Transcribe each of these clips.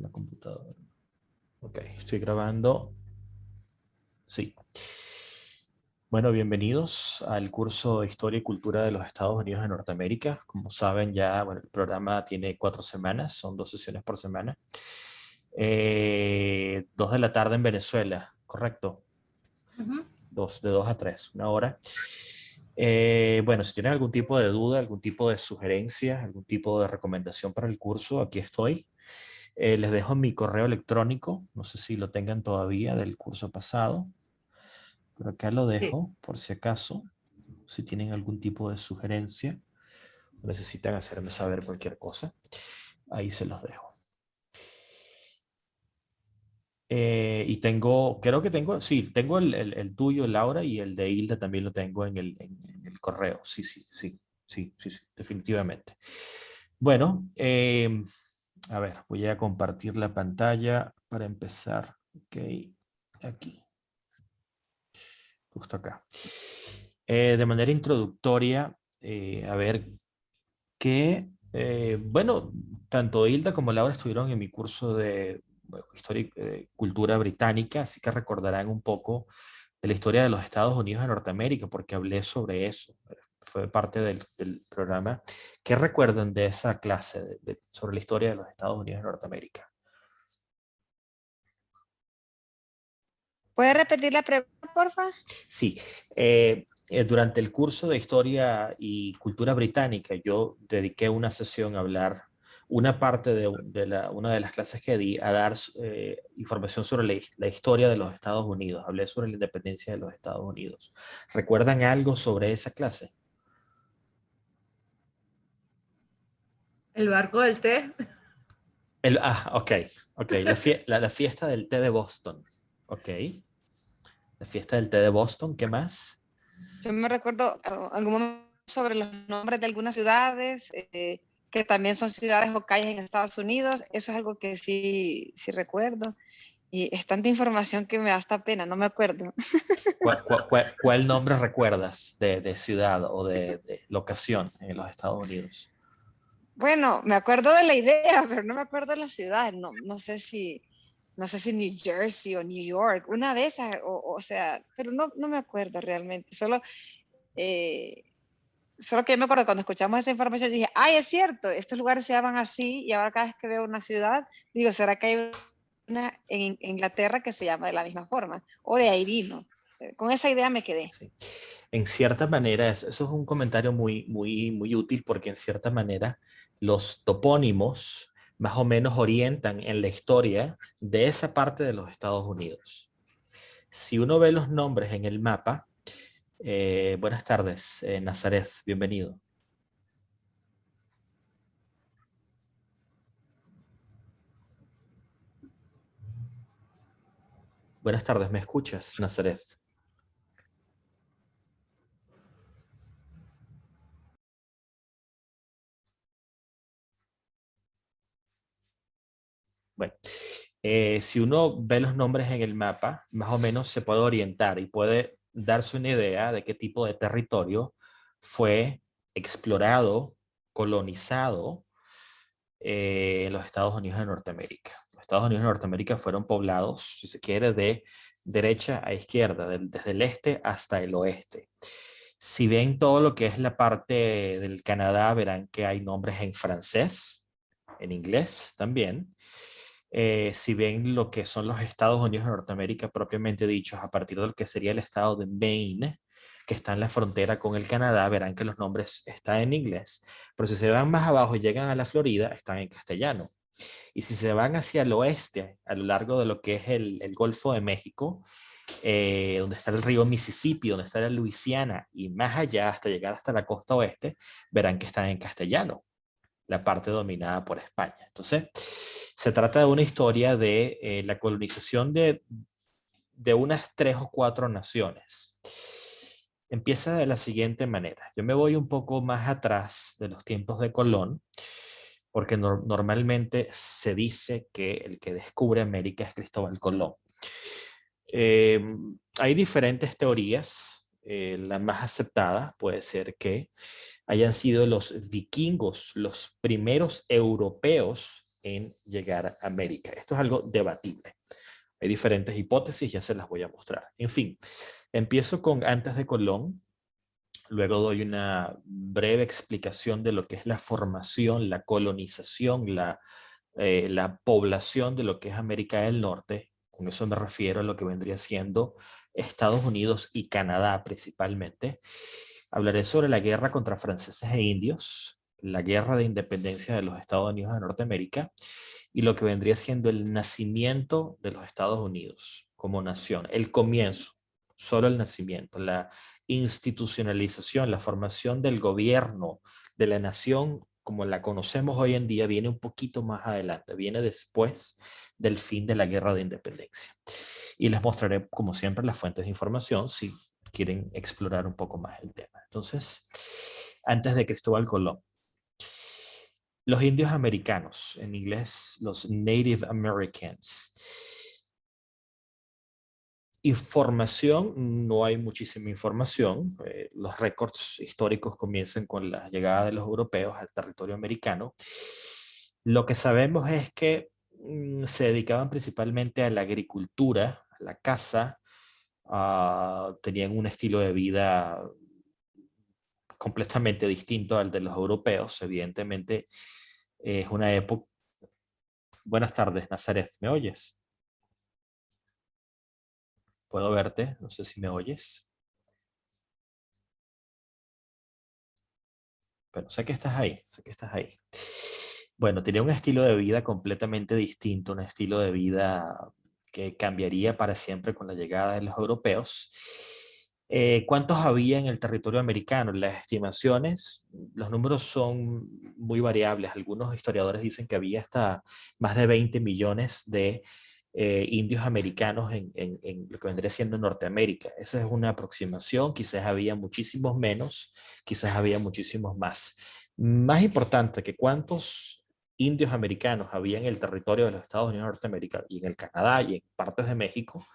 en la computadora. Ok, estoy grabando. Sí. Bueno, bienvenidos al curso de Historia y Cultura de los Estados Unidos de Norteamérica. Como saben ya, bueno, el programa tiene 4 semanas, son 2 sesiones por semana. 2 de la tarde en Venezuela, ¿correcto? Uh-huh. De 2 a 3, una hora. Bueno, si tienen algún tipo de duda, algún tipo de sugerencia, algún tipo de recomendación para el curso, aquí estoy. Les dejo mi correo electrónico, no sé si lo tengan todavía del curso pasado, pero acá lo Sí. dejo por si acaso, si tienen algún tipo de sugerencia o necesitan hacerme saber cualquier cosa, ahí se los dejo. Y tengo, creo que tengo, sí, tengo el tuyo, Laura, y el de Hilda también lo tengo en el correo. Sí, definitivamente. Bueno, a ver, voy a compartir la pantalla para empezar. Ok, aquí, justo acá. De manera introductoria, a ver, bueno, tanto Hilda como Laura estuvieron en mi curso de historia y cultura británica, así que recordarán un poco de la historia de los Estados Unidos de Norteamérica, porque hablé sobre eso, fue parte del programa. ¿Qué recuerdan de esa clase sobre la historia de los Estados Unidos de Norteamérica? ¿Puedes repetir la pregunta, porfa? Sí, durante el curso de Historia y Cultura Británica, yo dediqué una sesión a hablar, una parte una de las clases que di, a dar información sobre la historia de los Estados Unidos. Hablé sobre la independencia de los Estados Unidos. ¿Recuerdan algo sobre esa clase? El barco del té. Ok, la fiesta del té de Boston. Ok, la fiesta del té de Boston, ¿qué más? Yo me recuerdo algún momento sobre los nombres de algunas ciudades, que también son ciudades o calles en Estados Unidos. Eso es algo que sí recuerdo. Y es tanta información que me da hasta pena, no me acuerdo. ¿Cuál nombre recuerdas de ciudad o de locación en los Estados Unidos? Bueno, me acuerdo de la idea, pero no me acuerdo de la ciudad. No sé si New Jersey o New York, una de esas, o sea, pero no me acuerdo realmente. Eh, Solo que yo me acuerdo cuando escuchamos esa información, dije, ay, es cierto, estos lugares se llaman así, y ahora cada vez que veo una ciudad, digo, ¿será que hay una en Inglaterra que se llama de la misma forma? O de ahí vino. Con esa idea me quedé. Sí. En cierta manera, eso es un comentario muy útil porque en cierta manera los topónimos más o menos orientan en la historia de esa parte de los Estados Unidos. Si uno ve los nombres en el mapa, buenas tardes, Nazaret, bienvenido. Buenas tardes, ¿me escuchas, Nazaret? Bueno, si uno ve los nombres en el mapa, más o menos se puede orientar y puede darse una idea de qué tipo de territorio fue explorado, colonizado en los Estados Unidos de Norteamérica. Los Estados Unidos de Norteamérica fueron poblados, si se quiere, de derecha a izquierda, desde el este hasta el oeste. Si ven todo lo que es la parte del Canadá, verán que hay nombres en francés, en inglés también. Si ven lo que son los Estados Unidos de Norteamérica propiamente dichos, a partir de lo que sería el estado de Maine, que está en la frontera con el Canadá, verán que los nombres están en inglés, pero si se van más abajo y llegan a la Florida, están en castellano. Y si se van hacia el oeste, a lo largo de lo que es el Golfo de México, donde está el río Mississippi, donde está la Luisiana, y más allá, hasta llegar hasta la costa oeste, verán que están en castellano, la parte dominada por España. Entonces, se trata de una historia de la colonización de unas 3 o 4 naciones. Empieza de la siguiente manera. Yo me voy un poco más atrás de los tiempos de Colón, porque normalmente se dice que el que descubre América es Cristóbal Colón. Eh, Hay diferentes teorías. La más aceptada puede ser que hayan sido los vikingos los primeros europeos en llegar a América. Esto es algo debatible. Hay diferentes hipótesis, ya se las voy a mostrar. En fin, empiezo con antes de Colón, luego doy una breve explicación de lo que es la formación, la colonización, la población de lo que es América del Norte. Con eso me refiero a lo que vendría siendo Estados Unidos y Canadá principalmente. Hablaré sobre la guerra contra franceses e indios, la guerra de independencia de los Estados Unidos de Norteamérica y lo que vendría siendo el nacimiento de los Estados Unidos como nación, el comienzo, solo el nacimiento, la institucionalización, la formación del gobierno de la nación como la conocemos hoy en día viene un poquito más adelante, viene después del fin de la guerra de independencia. Y les mostraré, como siempre, las fuentes de información si quieren explorar un poco más el tema. Entonces, antes de Cristóbal Colón, los indios americanos, en inglés los Native Americans. Información, no hay muchísima información. Los récords históricos comienzan con la llegada de los europeos al territorio americano. Lo que sabemos es que se dedicaban principalmente a la agricultura, a la caza, tenían un estilo de vida completamente distinto al de los europeos. Evidentemente, es una época. Buenas tardes, Nazaret, ¿me oyes? Puedo verte, no sé si me oyes. Pero sé que estás ahí, sé que estás ahí. Bueno, tenía un estilo de vida completamente distinto, un estilo de vida que cambiaría para siempre con la llegada de los europeos. ¿Cuántos había en el territorio americano? Las estimaciones, los números son muy variables. Algunos historiadores dicen que había hasta más de 20 millones de indios americanos en lo que vendría siendo Norteamérica. Esa es una aproximación, quizás había muchísimos menos, quizás había muchísimos más. Más importante que cuántos indios americanos había en el territorio de los Estados Unidos de Norteamérica y en el Canadá y en partes de México,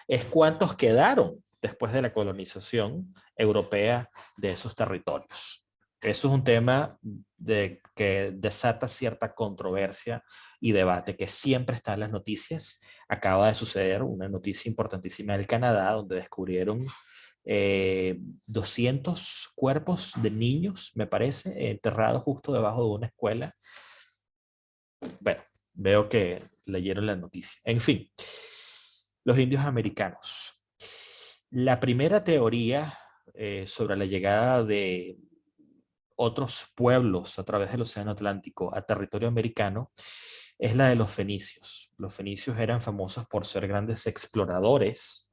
es cuántos quedaron después de la colonización europea de esos territorios. Eso es un tema que desata cierta controversia y debate que siempre está en las noticias. Acaba de suceder una noticia importantísima del Canadá, donde descubrieron 200 cuerpos de niños, me parece, enterrados justo debajo de una escuela. Bueno, veo que leyeron la noticia. En fin, los indios americanos. La primera teoría sobre la llegada de otros pueblos a través del Océano Atlántico a territorio americano es la de los fenicios. Los fenicios eran famosos por ser grandes exploradores.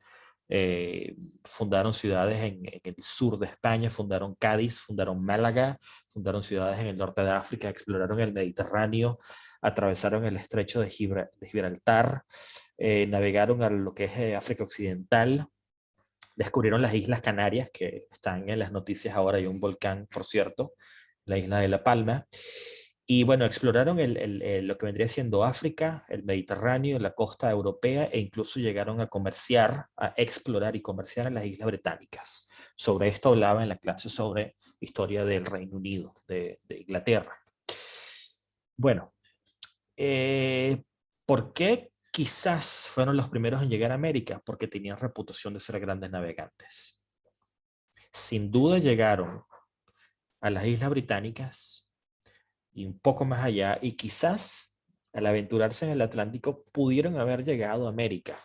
Fundaron ciudades en el sur de España, fundaron Cádiz, fundaron Málaga, fundaron ciudades en el norte de África, exploraron el Mediterráneo, atravesaron el estrecho de Gibraltar, navegaron a lo que es África Occidental, descubrieron las Islas Canarias, que están en las noticias ahora, hay un volcán, por cierto, la isla de La Palma. Y bueno, exploraron lo que vendría siendo África, el Mediterráneo, la costa europea e incluso llegaron a comerciar, a explorar y comerciar en las Islas Británicas. Sobre esto hablaba en la clase sobre historia del Reino Unido, de Inglaterra. Bueno, ¿por qué quizás fueron los primeros en llegar a América? Porque tenían reputación de ser grandes navegantes. Sin duda llegaron a las Islas Británicas y un poco más allá, y quizás al aventurarse en el Atlántico pudieron haber llegado a América.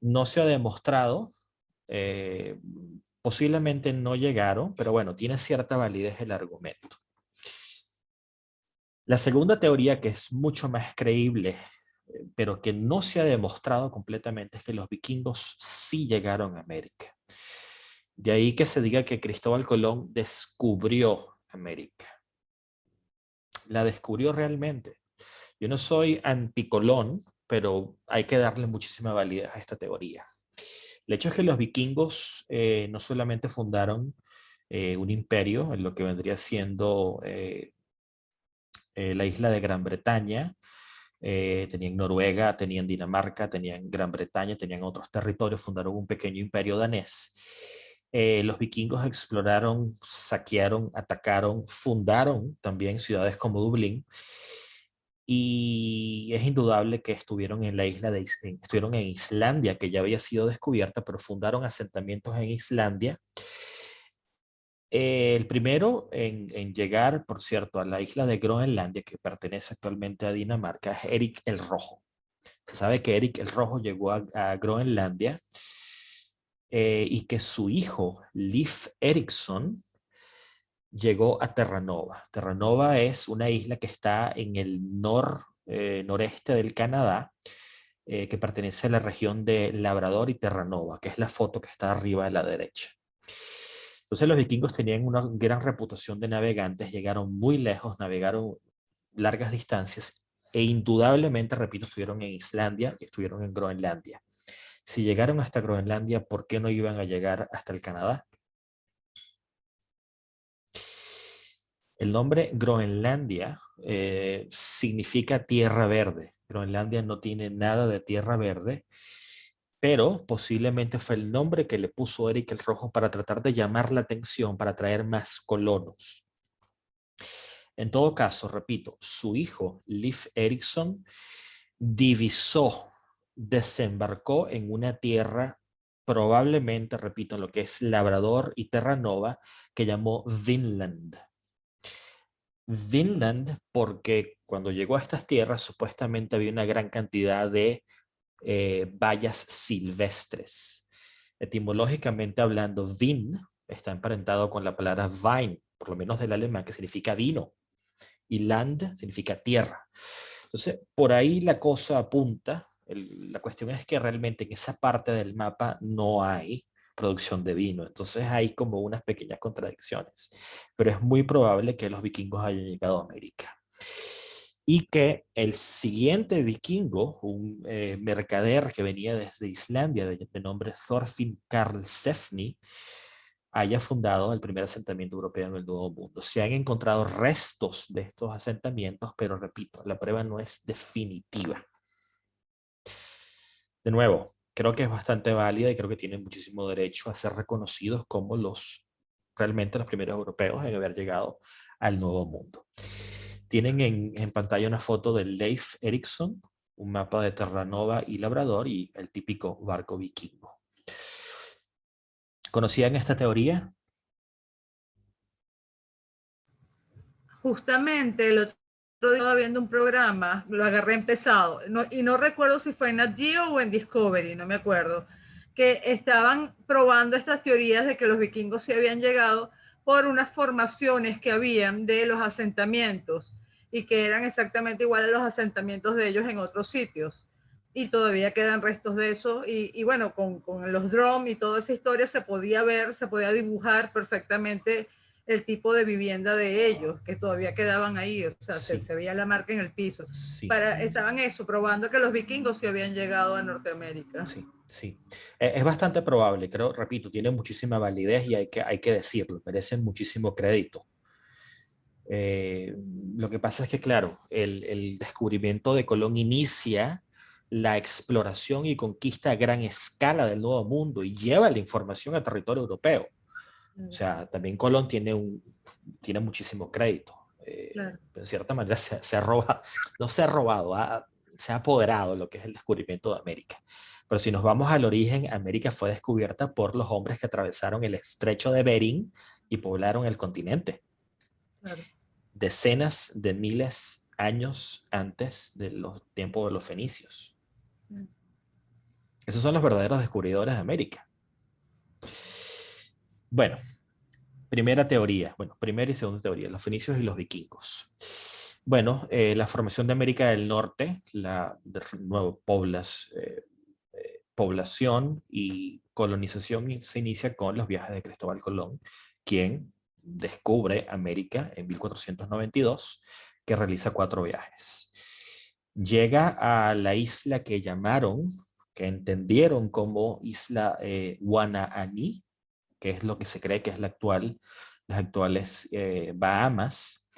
No se ha demostrado, eh, posiblemente no llegaron, pero bueno, tiene cierta validez el argumento. La segunda teoría, que es mucho más creíble, pero que no se ha demostrado completamente, es que los vikingos sí llegaron a América. De ahí que se diga que Cristóbal Colón descubrió América. La descubrió realmente. Yo no soy anticolón, pero hay que darle muchísima validez a esta teoría. El hecho es que los vikingos no solamente fundaron un imperio en lo que vendría siendo la isla de Gran Bretaña, tenían Noruega, tenían Dinamarca, tenían Gran Bretaña, tenían otros territorios, fundaron un pequeño imperio danés. Los vikingos exploraron, saquearon, atacaron, fundaron también ciudades como Dublín. y es indudable que estuvieron en la isla estuvieron en Islandia, que ya había sido descubierta, pero fundaron asentamientos en Islandia. El primero en llegar, por cierto, a la isla de Groenlandia, que pertenece actualmente a Dinamarca, es Erik el Rojo. Se sabe que Erik el Rojo llegó a Groenlandia y que su hijo, Leif Erikson, llegó a Terranova. Terranova es una isla que está en el noreste del Canadá, que pertenece a la región de Labrador y Terranova, que es la foto que está arriba a la derecha. Entonces los vikingos tenían una gran reputación de navegantes, llegaron muy lejos, navegaron largas distancias e indudablemente, repito, estuvieron en Islandia y estuvieron en Groenlandia. Si llegaron hasta Groenlandia, ¿por qué no iban a llegar hasta el Canadá? El nombre Groenlandia significa tierra verde. Groenlandia no tiene nada de tierra verde, pero posiblemente fue el nombre que le puso Erik el Rojo para tratar de llamar la atención, para atraer más colonos. En todo caso, repito, su hijo, Leif Erikson, divisó, desembarcó en una tierra, probablemente, repito, en lo que es Labrador y Terranova, que llamó Vinland. Vinland porque cuando llegó a estas tierras supuestamente había una gran cantidad de bayas silvestres. Etimológicamente hablando, vin está emparentado con la palabra Wein, por lo menos del alemán, que significa vino, y land significa tierra. Entonces, por ahí la cosa apunta. La cuestión es que realmente en esa parte del mapa no hay producción de vino. Entonces hay como unas pequeñas contradicciones. Pero es muy probable que los vikingos hayan llegado a América. Y que el siguiente vikingo, un mercader que venía desde Islandia, de nombre Thorfinn Karlsefni, haya fundado el primer asentamiento europeo en el Nuevo Mundo. Se han encontrado restos de estos asentamientos, pero repito, la prueba no es definitiva. De nuevo, creo que es bastante válida y creo que tienen muchísimo derecho a ser reconocidos como realmente los primeros europeos en haber llegado al Nuevo Mundo. Tienen en pantalla una foto de Leif Erikson, un mapa de Terranova y Labrador y el típico barco vikingo. ¿Conocían esta teoría? Justamente el otro día estaba viendo un programa, lo agarré empezado, y no recuerdo si fue en Nat Geo o en Discovery, no me acuerdo, que estaban probando estas teorías de que los vikingos se habían llegado por unas formaciones que habían de los asentamientos y que eran exactamente iguales a los asentamientos de ellos en otros sitios. Y todavía quedan restos de eso. Y bueno, con los drones y toda esa historia se podía ver, se podía dibujar perfectamente el tipo de vivienda de ellos, que todavía quedaban ahí, o sea, Sí. se veía la marca en el piso. Sí. Estaban eso, probando que los vikingos se habían llegado a Norteamérica. Sí, sí. Es bastante probable, creo, repito, tiene muchísima validez y hay que decirlo, merecen muchísimo crédito. Lo que pasa es que, claro, el descubrimiento de Colón inicia la exploración y conquista a gran escala del Nuevo Mundo y lleva la información a territorio europeo. O sea, también Colón tiene muchísimo crédito. Claro. En cierta manera se ha robado, no se ha robado, se ha apoderado lo que es el descubrimiento de América. Pero si nos vamos al origen, América fue descubierta por los hombres que atravesaron el estrecho de Bering y poblaron el continente. Claro. Decenas de miles de años antes de los tiempos de los fenicios. Esos son los verdaderos descubridores de América. Bueno, primera teoría, bueno, primera y segunda teoría, los fenicios y los vikingos. Bueno, la formación de América del Norte, la de nuevo población y colonización se inicia con los viajes de Cristóbal Colón, quien descubre América en 1492, que realiza 4 viajes. Llega a la isla que llamaron, que entendieron como isla Guanaani, que es lo que se cree que es las actuales Bahamas,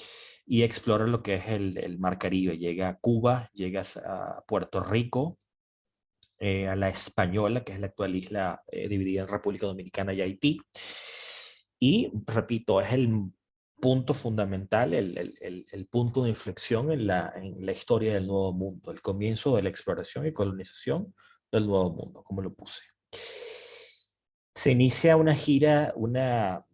y explora lo que es el Mar Caribe. Llega a Cuba, llega a Puerto Rico, a la Española, que es la actual isla dividida en República Dominicana y Haití. Y repito, es punto fundamental, el punto de inflexión en la historia del Nuevo Mundo, el comienzo de la exploración y colonización del Nuevo Mundo, como lo puse. Se inicia una gira, una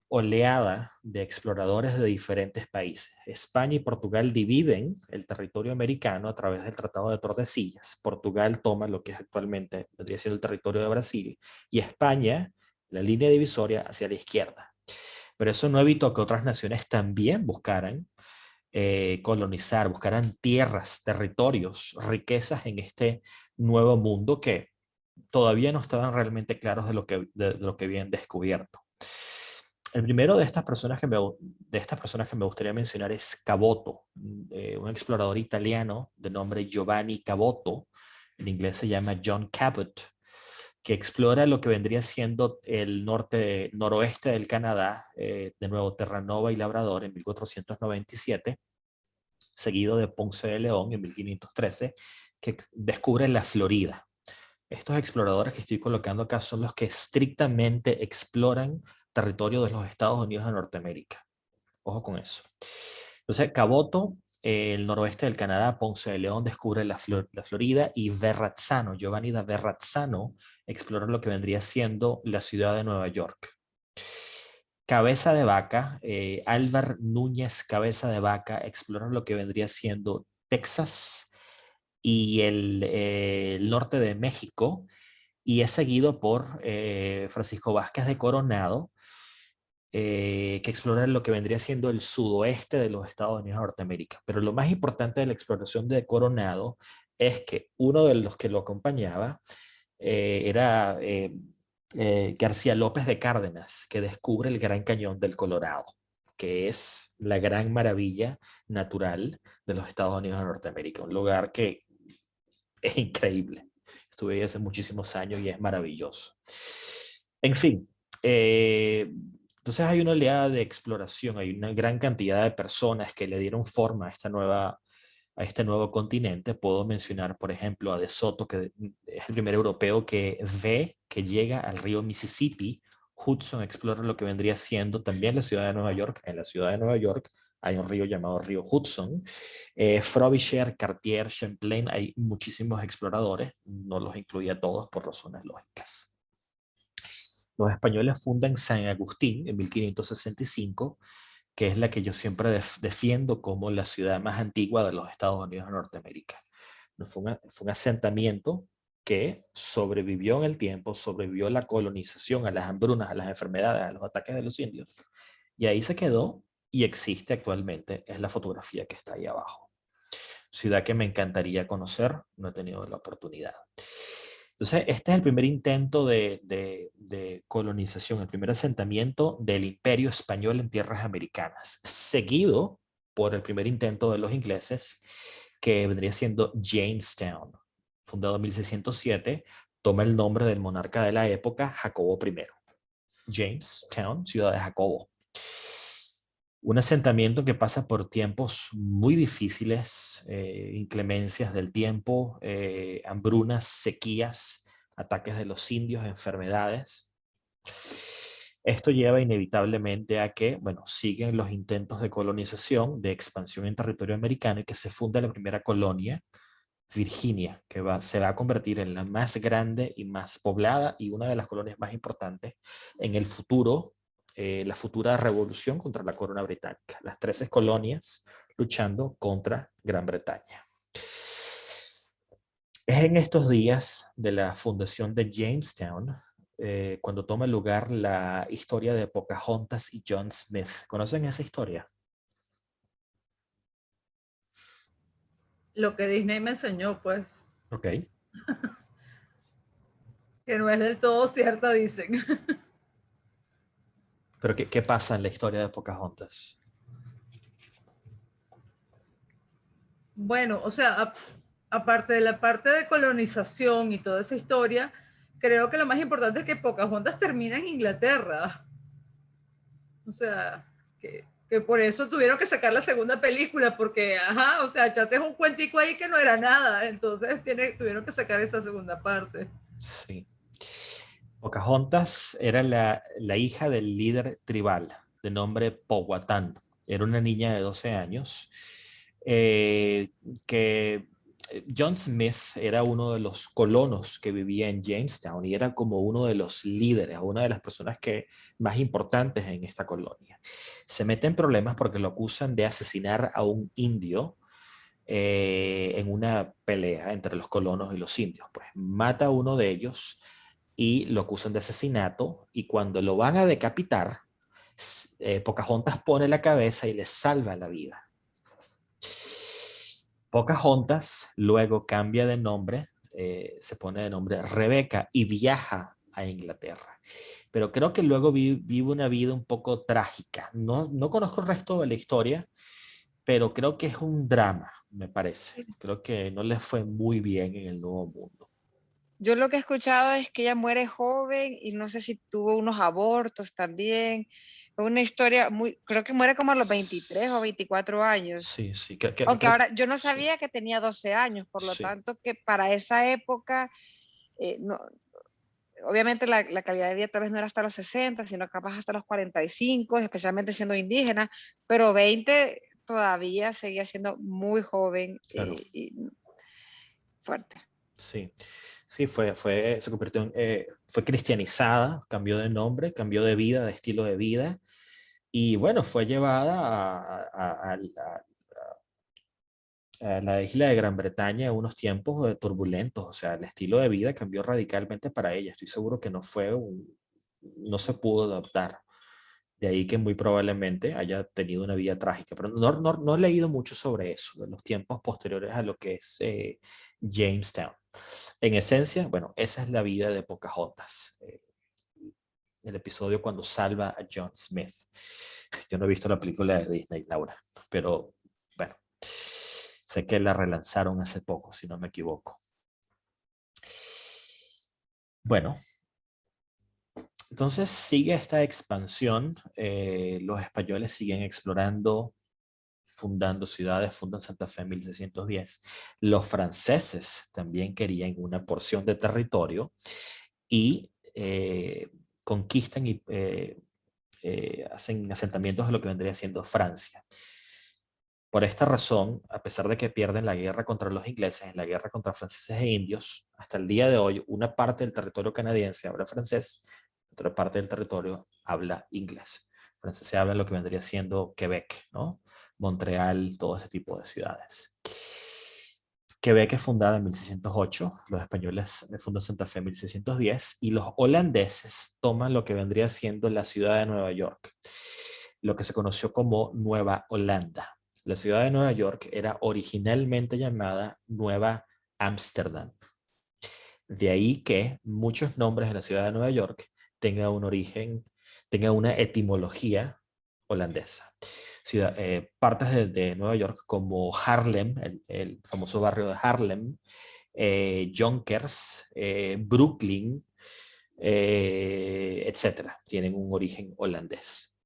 oleada de exploradores de diferentes países. España y Portugal dividen el territorio americano a través del Tratado de Tordesillas. Portugal toma lo que es actualmente vendría siendo el territorio de Brasil y España la línea divisoria hacia la izquierda. Pero eso no evitó que otras naciones también buscaran colonizar, buscaran tierras, territorios, riquezas en este nuevo mundo que todavía no estaban realmente claros de lo que habían descubierto. El primero de estas personas que me gustaría mencionar es Caboto, un explorador italiano de nombre Giovanni Caboto, en inglés se llama John Cabot, que explora lo que vendría siendo el noroeste del Canadá, de nuevo Terranova y Labrador en 1497, seguido de Ponce de León en 1513, que descubre la Florida. Estos exploradores que estoy colocando acá son los que estrictamente exploran territorio de los Estados Unidos de Norteamérica. Ojo con eso. Entonces, Caboto, el noroeste del Canadá, Ponce de León descubre la Florida y Verrazzano, Giovanni da Verrazzano, explora lo que vendría siendo la ciudad de Nueva York. Cabeza de Vaca, Álvar Núñez Cabeza de Vaca, explora lo que vendría siendo Texas y el norte de México, y es seguido por Francisco Vázquez de Coronado, que explora lo que vendría siendo el sudoeste de los Estados Unidos de Norteamérica. Pero lo más importante de la exploración de Coronado es que uno de los que lo acompañaba era García López de Cárdenas, que descubre el Gran Cañón del Colorado, que es la gran maravilla natural de los Estados Unidos de Norteamérica, un lugar que es increíble. Estuve ahí hace muchísimos años y es maravilloso. En fin, entonces hay una oleada de exploración, hay una gran cantidad de personas que le dieron forma a este nuevo continente. Puedo mencionar, por ejemplo, a De Soto, que es el primer europeo que llega al río Mississippi. Hudson explora lo que vendría siendo también la ciudad de Nueva York. En la ciudad de Nueva York hay un río llamado río Hudson. Frobisher, Cartier, Champlain, hay muchísimos exploradores, no los incluía a todos por razones lógicas. Los españoles fundan San Agustín en 1565, que es la que yo siempre defiendo como la ciudad más antigua de los Estados Unidos de Norteamérica. Fue un asentamiento que sobrevivió en el tiempo, sobrevivió a la colonización, a las hambrunas, a las enfermedades, a los ataques de los indios, y ahí se quedó y existe actualmente. Es la fotografía que está ahí abajo. Ciudad que me encantaría conocer, no he tenido la oportunidad. Entonces, este es el primer intento de colonización, el primer asentamiento del Imperio Español en tierras americanas, seguido por el primer intento de los ingleses, que vendría siendo Jamestown, fundado en 1607, toma el nombre del monarca de la época, Jacobo I. Jamestown, ciudad de Jacobo. Un asentamiento que pasa por tiempos muy difíciles, inclemencias del tiempo, hambrunas, sequías, ataques de los indios, enfermedades. Esto lleva inevitablemente a que, bueno, siguen los intentos de colonización, de expansión en territorio americano, y que se funda la primera colonia, Virginia, que se va a convertir en la más grande y más poblada y una de las colonias más importantes en el futuro, la futura revolución contra la corona británica. Las 13 colonias luchando contra Gran Bretaña. Es en estos días de la fundación de Jamestown cuando toma lugar la historia de Pocahontas y John Smith. ¿Conocen esa historia? Lo que Disney me enseñó, pues. Ok. Que no es del todo cierta, dicen. Pero ¿qué pasa en la historia de Pocahontas? Bueno, o sea, aparte de la parte de colonización y toda esa historia, creo que lo más importante es que Pocahontas termina en Inglaterra. O sea, que por eso tuvieron que sacar la segunda película, porque, ajá, o sea, echaste un cuentico ahí que no era nada, entonces tuvieron que sacar esa segunda parte. Sí. Pocahontas era la hija del líder tribal de nombre Powhatan. Era una niña de 12 años que John Smith era uno de los colonos que vivía en Jamestown y era como uno de los líderes, una de las personas más importantes en esta colonia. Se mete en problemas porque lo acusan de asesinar a un indio en una pelea entre los colonos y los indios. Pues mata a uno de ellos y lo acusan de asesinato, y cuando lo van a decapitar, Pocahontas pone la cabeza y le salva la vida. Pocahontas luego cambia de nombre, se pone de nombre Rebeca y viaja a Inglaterra. Pero creo que luego vive una vida un poco trágica. No conozco el resto de la historia, pero creo que es un drama, me parece. Creo que no le fue muy bien en el Nuevo Mundo. Yo lo que he escuchado es que ella muere joven y no sé si tuvo unos abortos también. Una historia creo que muere como a los 23 o 24 años. Sí, sí. Aunque ahora yo no Sí. sabía que tenía 12 años, por lo Sí. tanto que para esa época, obviamente la calidad de vida tal vez no era hasta los 60, sino capaz hasta los 45, especialmente siendo indígena, pero 20 todavía seguía siendo muy joven. Claro. Y fuerte. Sí, sí, se convirtió fue cristianizada, cambió de nombre, cambió de vida, de estilo de vida, y bueno, fue llevada a la isla de Gran Bretaña en unos tiempos turbulentos. O sea, el estilo de vida cambió radicalmente para ella. Estoy seguro que no se pudo adaptar. De ahí que muy probablemente haya tenido una vida trágica. Pero no he leído mucho sobre eso, de los tiempos posteriores a lo que es Jamestown. En esencia, bueno, esa es la vida de Pocahontas. El episodio cuando salva a John Smith. Yo no he visto la película de Disney, Laura, pero bueno, sé que la relanzaron hace poco, si no me equivoco. Bueno, entonces sigue esta expansión. Los españoles siguen explorando, fundando ciudades, fundan Santa Fe en 1610. Los franceses también querían una porción de territorio y conquistan y hacen asentamientos de lo que vendría siendo Francia. Por esta razón, a pesar de que pierden la guerra contra los ingleses, en la guerra contra franceses e indios, hasta el día de hoy, una parte del territorio canadiense habla francés, otra parte del territorio habla inglés. Francés se habla lo que vendría siendo Quebec, ¿no? Montreal, todo ese tipo de ciudades. Quebec es fundada en 1608, los españoles fundan Santa Fe en 1610 y los holandeses toman lo que vendría siendo la ciudad de Nueva York, lo que se conoció como Nueva Holanda. La ciudad de Nueva York era originalmente llamada Nueva Ámsterdam. De ahí que muchos nombres de la ciudad de Nueva York tengan un origen, tengan una etimología holandesa. Partes de Nueva York como Harlem, el famoso barrio de Harlem, Yonkers, Brooklyn, etcétera, tienen un origen holandés.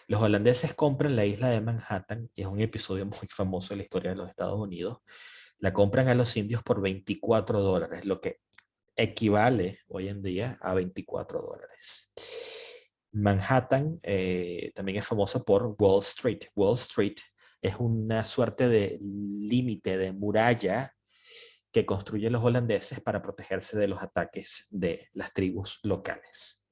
Los holandeses compran la isla de Manhattan, y es un episodio muy famoso en la historia de los Estados Unidos. La compran a los indios por $24, lo que equivale hoy en día a $24. Manhattan también es famosa por Wall Street. Wall Street es una suerte de límite, de muralla que construyen los holandeses para protegerse de los ataques de las tribus locales.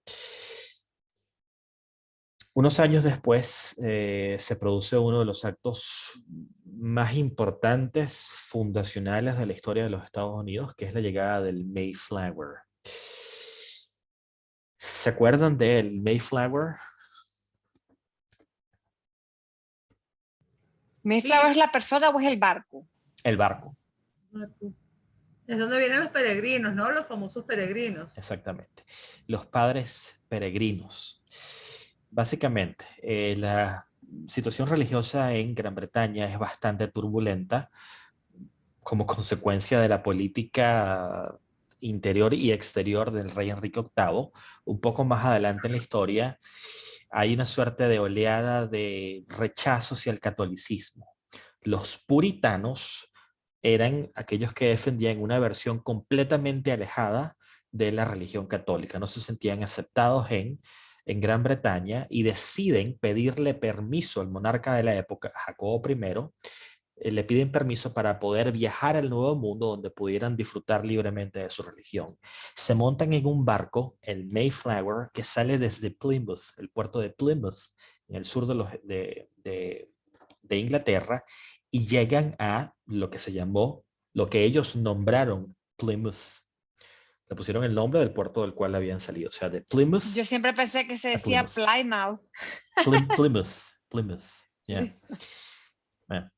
Unos años después se produce uno de los actos más importantes fundacionales de la historia de los Estados Unidos, que es la llegada del Mayflower. ¿Se acuerdan del Mayflower? ¿Mayflower es la persona o es el barco? El barco. Es donde vienen los peregrinos, ¿no? Los famosos peregrinos. Exactamente. Los padres peregrinos. Básicamente, la situación religiosa en Gran Bretaña es bastante turbulenta como consecuencia de la política interior y exterior del rey Enrique VIII. Un poco más adelante en la historia hay una suerte de oleada de rechazo hacia el catolicismo. Los puritanos eran aquellos que defendían una versión completamente alejada de la religión católica. No se sentían aceptados en en Gran Bretaña y deciden pedirle permiso al monarca de la época, Jacobo I, le piden permiso para poder viajar al Nuevo Mundo donde pudieran disfrutar libremente de su religión. Se montan en un barco, el Mayflower, que sale desde Plymouth, el puerto de Plymouth, en el sur de Inglaterra, y llegan a lo que se llamó, lo que ellos nombraron Plymouth. Le pusieron el nombre del puerto del cual habían salido, o sea, de Plymouth Yo siempre pensé que se a decía Plymouth. Plymouth. Plymouth, yeah. Sí. Bueno,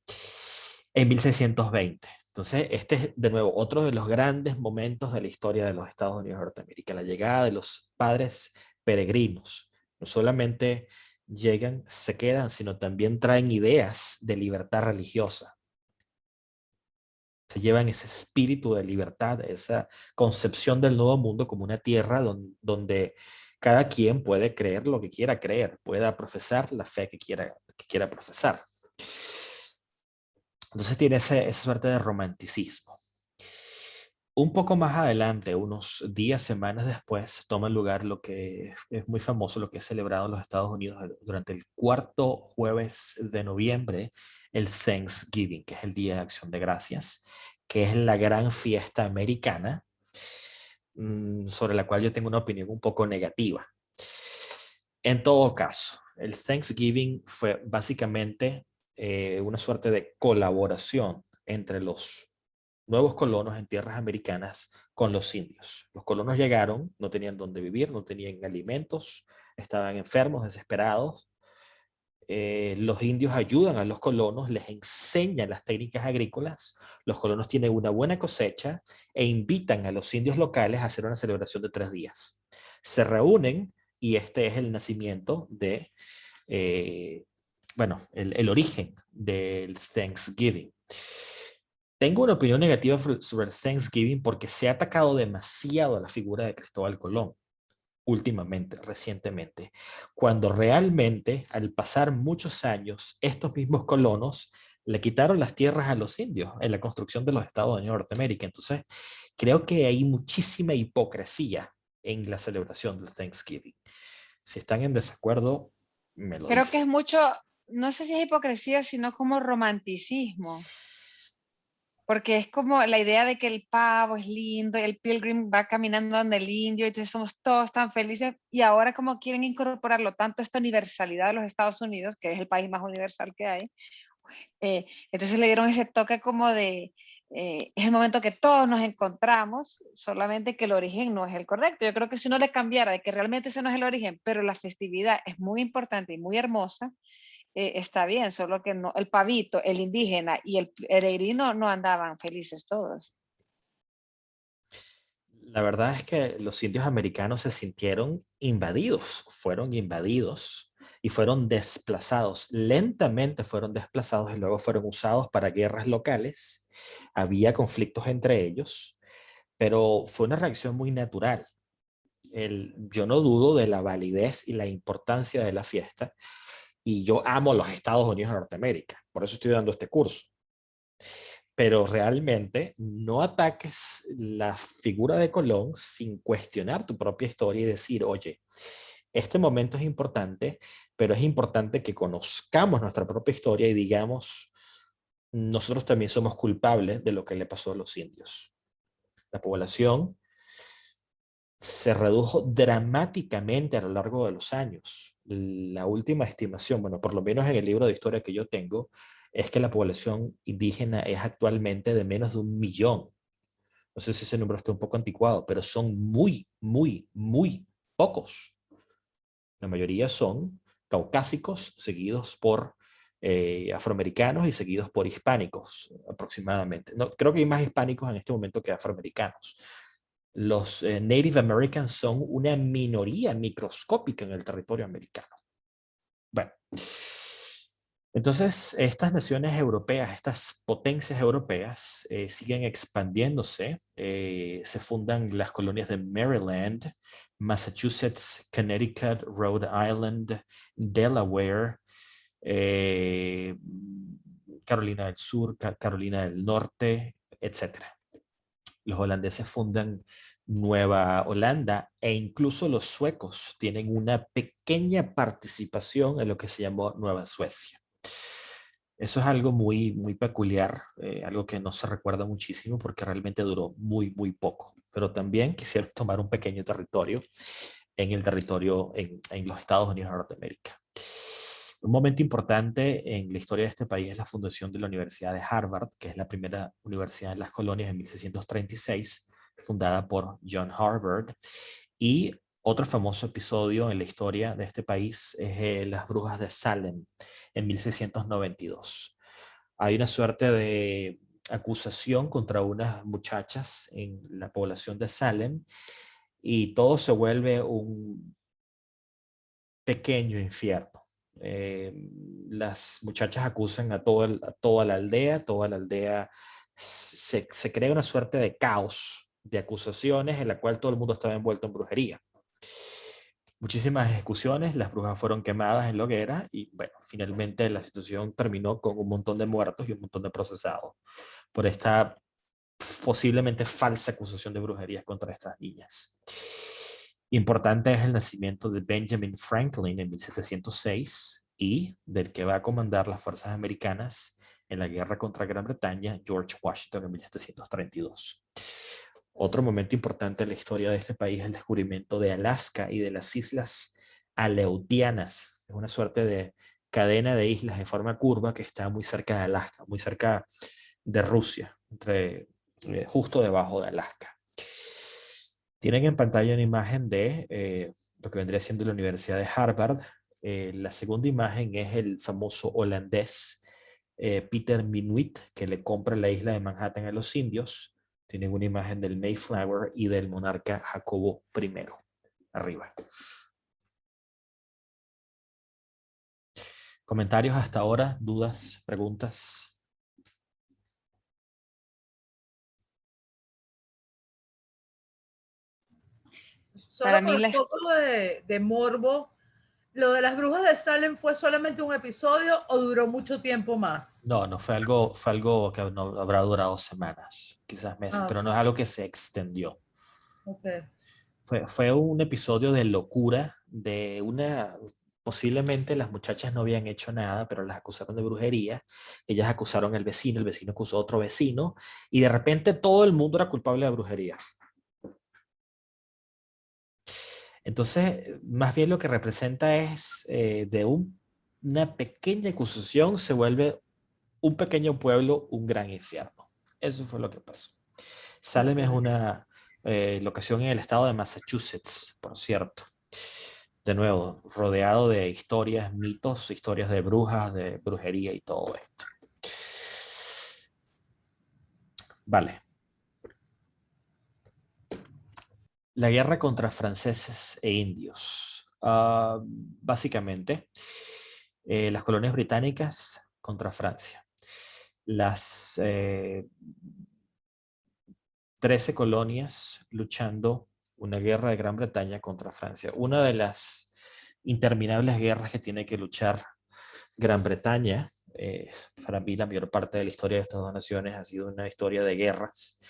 en 1620. Entonces, este es de nuevo otro de los grandes momentos de la historia de los Estados Unidos de Norteamérica, la llegada de los padres peregrinos. No solamente llegan, se quedan, sino también traen ideas de libertad religiosa. Se llevan ese espíritu de libertad, esa concepción del nuevo mundo como una tierra donde cada quien puede creer lo que quiera creer, pueda profesar la fe que quiera profesar. Entonces tiene esa suerte de romanticismo. Un poco más adelante, unos días, semanas después, toma lugar lo que es muy famoso, lo que es celebrado en los Estados Unidos durante el cuarto jueves de noviembre, el Thanksgiving, que es el Día de Acción de Gracias, que es la gran fiesta americana, sobre la cual yo tengo una opinión un poco negativa. En todo caso, el Thanksgiving fue básicamente una suerte de colaboración entre los nuevos colonos en tierras americanas con los indios. Los colonos llegaron, no tenían dónde vivir, no tenían alimentos, estaban enfermos, desesperados. Los indios ayudan a los colonos, les enseñan las técnicas agrícolas, los colonos tienen una buena cosecha e invitan a los indios locales a hacer una celebración de 3 días. Se reúnen y este es el nacimiento de, bueno, el origen del Thanksgiving. Tengo una opinión negativa sobre el Thanksgiving porque se ha atacado demasiado a la figura de Cristóbal Colón últimamente, recientemente, cuando realmente al pasar muchos años, estos mismos colonos le quitaron las tierras a los indios en la construcción de los Estados Unidos de Norteamérica. Entonces, creo que hay muchísima hipocresía en la celebración del Thanksgiving. Si están en desacuerdo, me lo Creo que es dicen. mucho, no sé si es hipocresía, sino como romanticismo. Porque es como la idea de que el pavo es lindo, y el pilgrim va caminando donde el indio, y entonces somos todos tan felices, y ahora como quieren incorporarlo tanto esta universalidad de los Estados Unidos, que es el país más universal que hay, entonces le dieron ese toque como de, es el momento que todos nos encontramos, solamente que el origen no es el correcto. Yo creo que si uno le cambiara de que realmente ese no es el origen, pero la festividad es muy importante y muy hermosa, está bien, solo que no, el pavito, el indígena y el peregrino no andaban felices todos. La verdad es que los indios americanos se sintieron invadidos, fueron invadidos y fueron desplazados. Lentamente fueron desplazados y luego fueron usados para guerras locales. Había conflictos entre ellos, pero fue una reacción muy natural. Yo no dudo de la validez y la importancia de la fiesta y yo amo los Estados Unidos de Norteamérica, por eso estoy dando este curso. Pero realmente no ataques la figura de Colón sin cuestionar tu propia historia y decir, oye, este momento es importante, pero es importante que conozcamos nuestra propia historia y digamos, nosotros también somos culpables de lo que le pasó a los indios. La población se redujo dramáticamente a lo largo de los años. La última estimación, bueno, por lo menos en el libro de historia que yo tengo, es que la población indígena es actualmente de menos de 1 millón. No sé si ese número está un poco anticuado, pero son muy, muy, muy pocos. La mayoría son caucásicos, seguidos por afroamericanos y seguidos por hispánicos aproximadamente. No, creo que hay más hispánicos en este momento que afroamericanos. Los Native Americans son una minoría microscópica en el territorio americano. Bueno, entonces estas naciones europeas, estas potencias europeas siguen expandiéndose. Se fundan las colonias de Maryland, Massachusetts, Connecticut, Rhode Island, Delaware, Carolina del Sur, Carolina del Norte, etc. Los holandeses fundan Nueva Holanda e incluso los suecos tienen una pequeña participación en lo que se llamó Nueva Suecia. Eso es algo muy, muy peculiar, algo que no se recuerda muchísimo porque realmente duró muy, muy poco. Pero también quisiera tomar un pequeño territorio en los Estados Unidos de Norteamérica. Un momento importante en la historia de este país es la fundación de la Universidad de Harvard, que es la primera universidad en las colonias en 1636, fundada por John Harvard. Y otro famoso episodio en la historia de este país es las brujas de Salem en 1692. Hay una suerte de acusación contra unas muchachas en la población de Salem y todo se vuelve un pequeño infierno. Eh, las muchachas acusan a toda la aldea, se crea una suerte de caos de acusaciones en la cual todo el mundo estaba envuelto en brujería. Muchísimas ejecuciones, las brujas fueron quemadas en la hoguera y bueno, finalmente la situación terminó con un montón de muertos y un montón de procesados por esta posiblemente falsa acusación de brujería contra estas niñas. Importante es el nacimiento de Benjamin Franklin en 1706 y del que va a comandar las fuerzas americanas en la guerra contra Gran Bretaña, George Washington en 1732. Otro momento importante en la historia de este país es el descubrimiento de Alaska y de las islas Aleutianas. Es una suerte de cadena de islas en forma curva que está muy cerca de Alaska, muy cerca de Rusia, justo debajo de Alaska. Tienen en pantalla una imagen de lo que vendría siendo la Universidad de Harvard. La segunda imagen es el famoso holandés Peter Minuit, que le compra la isla de Manhattan a los indios. Tienen una imagen del Mayflower y del monarca Jacobo I. Arriba. ¿Comentarios hasta ahora? ¿Dudas? ¿Preguntas? Solo Para por mí un poco de morbo, ¿lo de las brujas de Salem fue solamente un episodio o duró mucho tiempo más? No, fue algo que no habrá durado semanas, quizás meses, Ah, pero no es algo que se extendió. ok. Fue un episodio de locura posiblemente las muchachas no habían hecho nada, pero las acusaron de brujería, ellas acusaron al vecino, el vecino acusó a otro vecino, y de repente todo el mundo era culpable de brujería. Entonces, más bien lo que representa es una pequeña acusación se vuelve un pequeño pueblo, un gran infierno. Eso fue lo que pasó. Salem es una locación en el estado de Massachusetts, por cierto. De nuevo, rodeado de historias, mitos, historias de brujas, de brujería y todo esto. Vale. La guerra contra franceses e indios. Básicamente, las colonias británicas contra Francia. Las 13 colonias luchando una guerra de Gran Bretaña contra Francia. Una de las interminables guerras que tiene que luchar Gran Bretaña. Para mí la mayor parte de la historia de estas dos naciones ha sido una historia de guerras,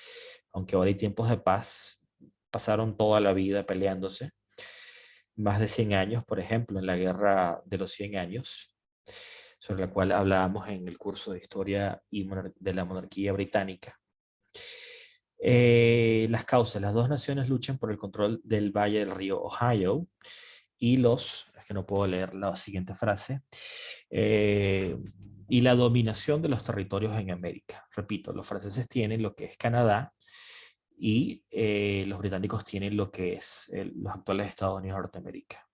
aunque ahora hay tiempos de paz, pasaron toda la vida peleándose. Más de 100 años, por ejemplo, en la Guerra de los 100 años, sobre la cual hablábamos en el curso de Historia de la Monarquía Británica. Las causas, las dos naciones luchan por el control del valle del río Ohio y es que no puedo leer la siguiente frase, y la dominación de los territorios en América. Repito, los franceses tienen lo que es Canadá y los británicos tienen lo que es los actuales Estados Unidos de Norteamérica.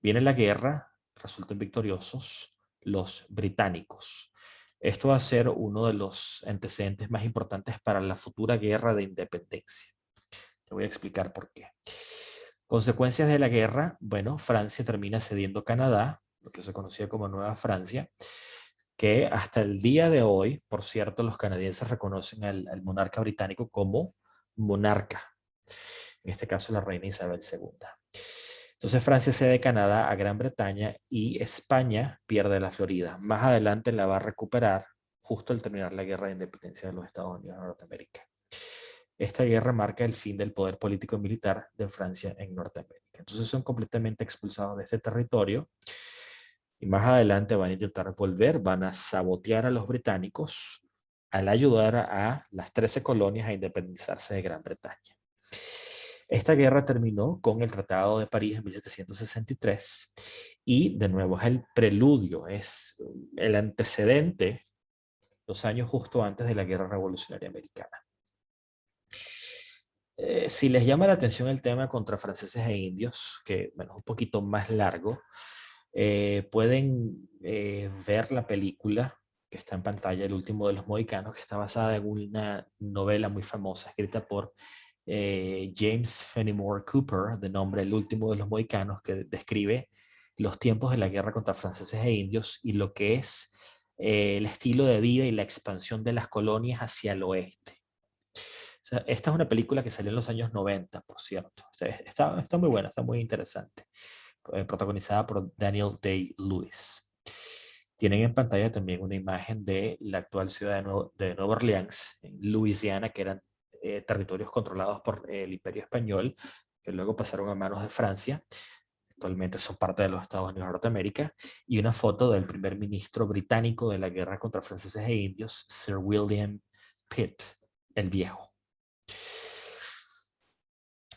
Viene la guerra, resultan victoriosos los británicos. Esto va a ser uno de los antecedentes más importantes para la futura guerra de independencia. Te voy a explicar por qué. Consecuencias de la guerra, bueno, Francia termina cediendo Canadá, lo que se conocía como Nueva Francia, que hasta el día de hoy, por cierto, los canadienses reconocen al monarca británico como monarca, en este caso la reina Isabel II. Entonces Francia cede Canadá a Gran Bretaña y España pierde la Florida. Más adelante la va a recuperar justo al terminar la guerra de independencia de los Estados Unidos de Norteamérica. esta guerra marca el fin del poder político y militar de Francia en Norteamérica. Entonces son completamente expulsados de este territorio y más adelante van a intentar volver, van a sabotear a los británicos al ayudar a las 13 colonias a independizarse de Gran Bretaña. Esta guerra terminó con el Tratado de París en 1763 y de nuevo es el preludio, es el antecedente, los años justo antes de la Guerra Revolucionaria Americana. Si les llama la atención el tema contra franceses e indios, que bueno, es un poquito más largo, pueden ver la película que está en pantalla, El último de los mohicanos, que está basada en una novela muy famosa escrita por James Fenimore Cooper, de nombre El último de los mohicanos, que describe los tiempos de la guerra contra franceses e indios y lo que es el estilo de vida y la expansión de las colonias hacia el oeste. O sea, esta es una película que salió en los años 90, por cierto. Está muy buena, está muy interesante. Protagonizada por Daniel Day-Lewis. Tienen en pantalla también una imagen de la actual ciudad de Nueva Orleans, en Luisiana, que eran territorios controlados por el Imperio Español, que luego pasaron a manos de Francia. Actualmente son parte de los Estados Unidos de Norteamérica, y una foto del primer ministro británico de la guerra contra franceses e indios, Sir William Pitt, el Viejo.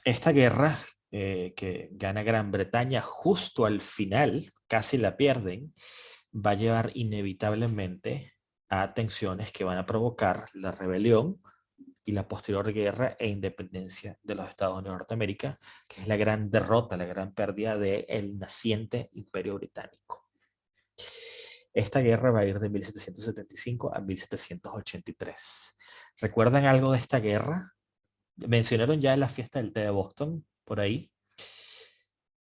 Esta guerra que gana Gran Bretaña justo al final, casi la pierden, va a llevar inevitablemente a tensiones que van a provocar la rebelión y la posterior guerra e independencia de los Estados Unidos de Norteamérica, que es la gran derrota, la gran pérdida del naciente Imperio Británico. Esta guerra va a ir de 1775 a 1783. ¿Recuerdan algo de esta guerra? Mencionaron ya la fiesta del té de Boston, por ahí.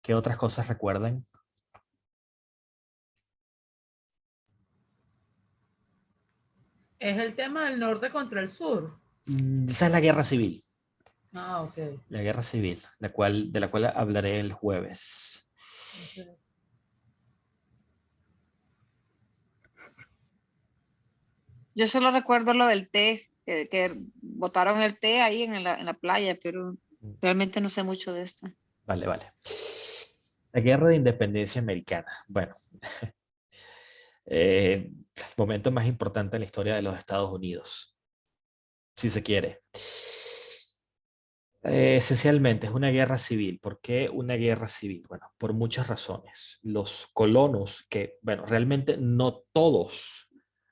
¿Qué otras cosas recuerdan? Es el tema del norte contra el sur. Esa es la guerra civil. Ah, ok. La guerra civil, de la cual hablaré el jueves. Okay. Yo solo recuerdo lo del té, que botaron el té ahí en la playa, pero realmente no sé mucho de esto. Vale, vale. La guerra de independencia americana. Bueno, el momento más importante en la historia de los Estados Unidos, si se quiere. Esencialmente es una guerra civil. ¿Por qué una guerra civil? Bueno, por muchas razones. Los colonos, que, bueno, realmente no todos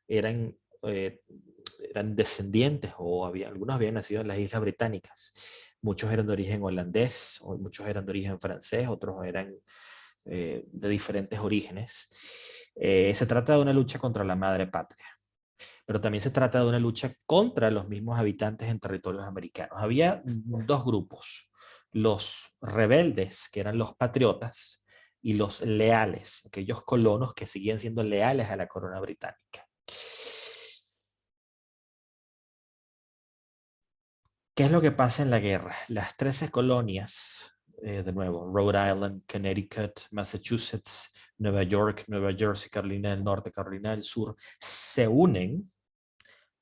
eran, eran descendientes o algunos habían nacido en las Islas Británicas. Muchos eran de origen holandés, o muchos eran de origen francés, otros eran de diferentes orígenes. Se trata de una lucha contra la madre patria, pero también se trata de una lucha contra los mismos habitantes en territorios americanos. Había dos grupos, los rebeldes, que eran los patriotas, y los leales, aquellos colonos que seguían siendo leales a la corona británica. ¿Qué es lo que pasa en la guerra? Las 13 colonias, de nuevo, Rhode Island, Connecticut, Massachusetts, Nueva York, Nueva Jersey, Carolina del Norte, Carolina del Sur, se unen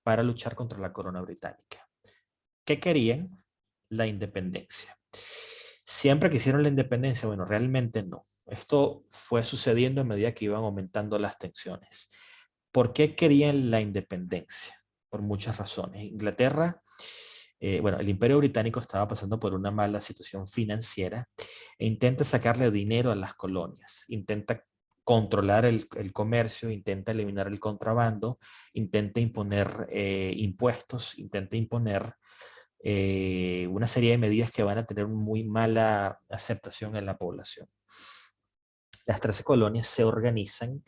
para luchar contra la corona británica. ¿Qué querían? La independencia. ¿Siempre quisieron la independencia? Bueno, realmente no. Esto fue sucediendo a medida que iban aumentando las tensiones. ¿Por qué querían la independencia? Por muchas razones. Inglaterra, bueno, el Imperio Británico estaba pasando por una mala situación financiera e intenta sacarle dinero a las colonias, intenta controlar el comercio, intenta eliminar el contrabando, intenta imponer impuestos, intenta imponer una serie de medidas que van a tener muy mala aceptación en la población. Las 13 colonias se organizan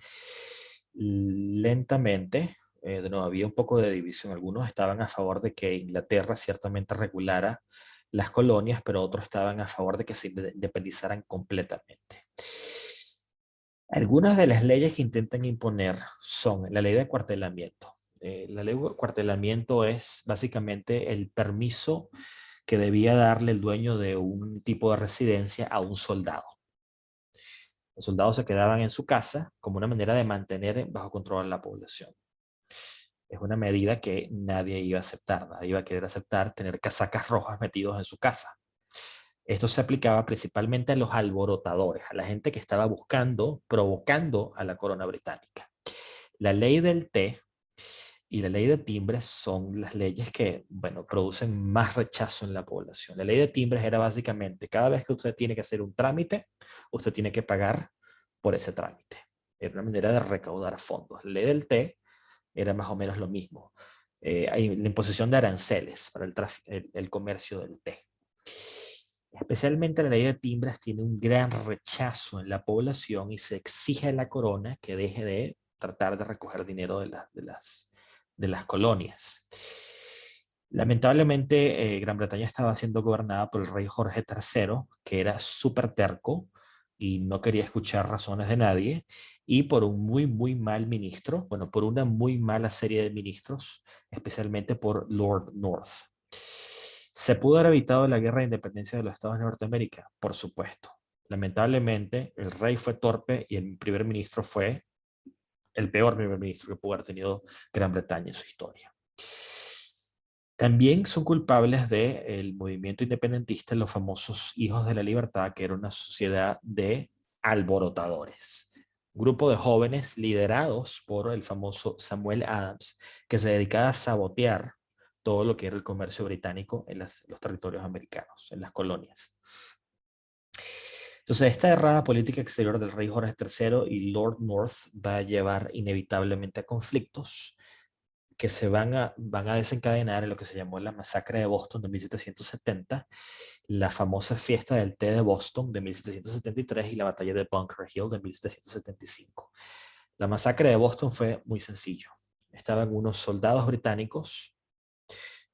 lentamente. De nuevo, había un poco de división. Algunos estaban a favor de que Inglaterra ciertamente regulara las colonias, pero otros estaban a favor de que se independizaran completamente. Algunas de las leyes que intentan imponer son la ley de acuartelamiento. La ley de acuartelamiento es básicamente el permiso que debía darle el dueño de un tipo de residencia a un soldado. Los soldados se quedaban en su casa como una manera de mantener bajo control a la población. Es una medida que nadie iba a aceptar, nadie iba a querer aceptar tener casacas rojas metidos en su casa. Esto se aplicaba principalmente a los alborotadores, a la gente que estaba buscando, provocando a la corona británica. La ley del té y la ley de timbres son las leyes que, bueno, producen más rechazo en la población. La ley de timbres era básicamente, cada vez que usted tiene que hacer un trámite, usted tiene que pagar por ese trámite. Era una manera de recaudar fondos. La ley del té era más o menos lo mismo. Hay la imposición de aranceles para el comercio del té. Especialmente la ley de timbres tiene un gran rechazo en la población y se exige a la corona que deje de tratar de recoger dinero de las colonias. Lamentablemente, Gran Bretaña estaba siendo gobernada por el rey Jorge III, que era súper terco y no quería escuchar razones de nadie, y por un muy, muy mal ministro, bueno, por una muy mala serie de ministros, especialmente por Lord North. ¿Se pudo haber evitado la guerra de independencia de los Estados de Norteamérica? Por supuesto. Lamentablemente, el rey fue torpe y el primer ministro fue el peor primer ministro que pudo haber tenido Gran Bretaña en su historia. También son culpables del movimiento independentista los famosos Hijos de la Libertad, que era una sociedad de alborotadores. Un grupo de jóvenes liderados por el famoso Samuel Adams, que se dedicaba a sabotear todo lo que era el comercio británico en los territorios americanos, en las colonias. Entonces, esta errada política exterior del rey Jorge III y Lord North va a llevar inevitablemente a conflictos que se van a desencadenar en lo que se llamó la masacre de Boston de 1770, la famosa fiesta del té de Boston de 1773 y la batalla de Bunker Hill de 1775. La masacre de Boston fue muy sencillo. Estaban unos soldados británicos,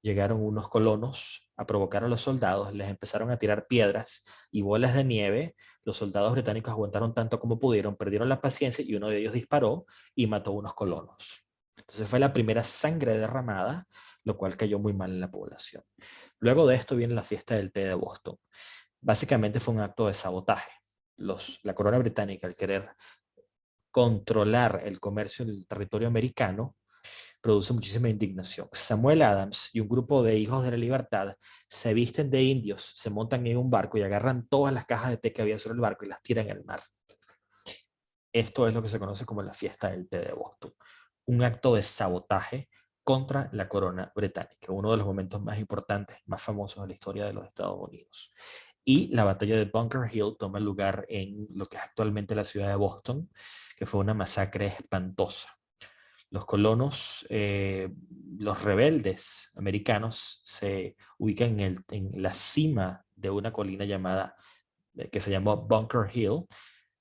llegaron unos colonos a provocar a los soldados, les empezaron a tirar piedras y bolas de nieve. Los soldados británicos aguantaron tanto como pudieron, perdieron la paciencia y uno de ellos disparó y mató a unos colonos. Entonces fue la primera sangre derramada, lo cual cayó muy mal en la población. Luego de esto viene la fiesta del té de Boston. Básicamente fue un acto de sabotaje. La corona británica, al querer controlar el comercio en el territorio americano, produce muchísima indignación. Samuel Adams y un grupo de hijos de la libertad se visten de indios, se montan en un barco y agarran todas las cajas de té que había sobre el barco y las tiran al mar. Esto es lo que se conoce como la fiesta del té de Boston. Un acto de sabotaje contra la corona británica, uno de los momentos más importantes, más famosos de la historia de los Estados Unidos. Y la batalla de Bunker Hill toma lugar en lo que es actualmente la ciudad de Boston, que fue una masacre espantosa. Los colonos, los rebeldes americanos se ubican en la cima de una colina que se llamó Bunker Hill,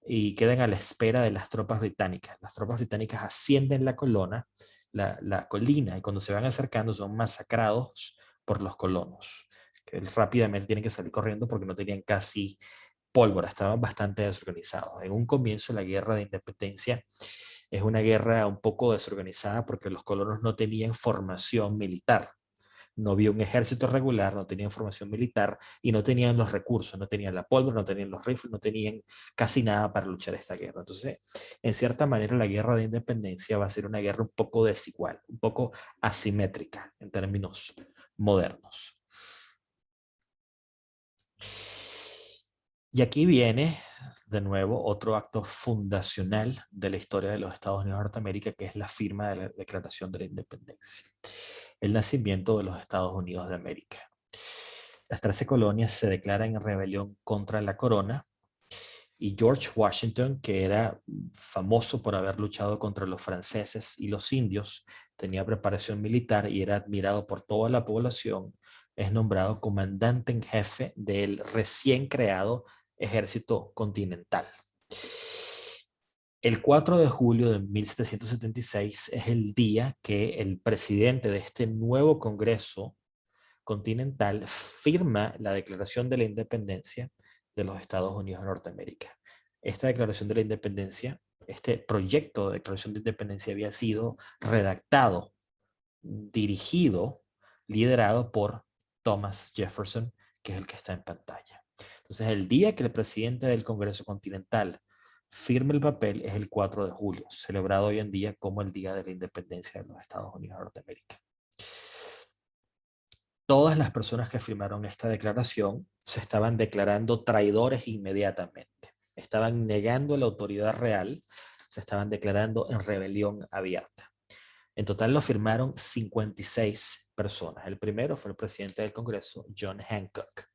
y quedan a la espera de las tropas británicas. Las tropas británicas ascienden la colina, y cuando se van acercando son masacrados por los colonos, que rápidamente tienen que salir corriendo porque no tenían casi pólvora, estaban bastante desorganizados. En un comienzo la guerra de independencia es una guerra un poco desorganizada porque los colonos no tenían formación militar. No había un ejército regular, no tenían formación militar y no tenían los recursos, no tenían la pólvora, no tenían los rifles, no tenían casi nada para luchar esta guerra. Entonces, en cierta manera, la guerra de independencia va a ser una guerra un poco desigual, un poco asimétrica en términos modernos. Y aquí viene, de nuevo, otro acto fundacional de la historia de los Estados Unidos de Norteamérica, que es la firma de la Declaración de la Independencia. El nacimiento de los Estados Unidos de América. Las 13 colonias se declaran en rebelión contra la corona y George Washington, que era famoso por haber luchado contra los franceses y los indios, tenía preparación militar y era admirado por toda la población, es nombrado comandante en jefe del recién creado Ejército Continental. El 4 de julio de 1776 es el día que el presidente de este nuevo Congreso Continental firma la Declaración de la Independencia de los Estados Unidos de Norteamérica. Esta Declaración de la Independencia, este proyecto de Declaración de Independencia había sido redactado, dirigido, liderado por Thomas Jefferson, que es el que está en pantalla. Entonces, el día que el presidente del Congreso Continental firma el papel es el 4 de julio, celebrado hoy en día como el Día de la Independencia de los Estados Unidos de Norteamérica. Todas las personas que firmaron esta declaración se estaban declarando traidores inmediatamente. Estaban negando la autoridad real, se estaban declarando en rebelión abierta. En total lo firmaron 56 personas. El primero fue el presidente del Congreso, John Hancock.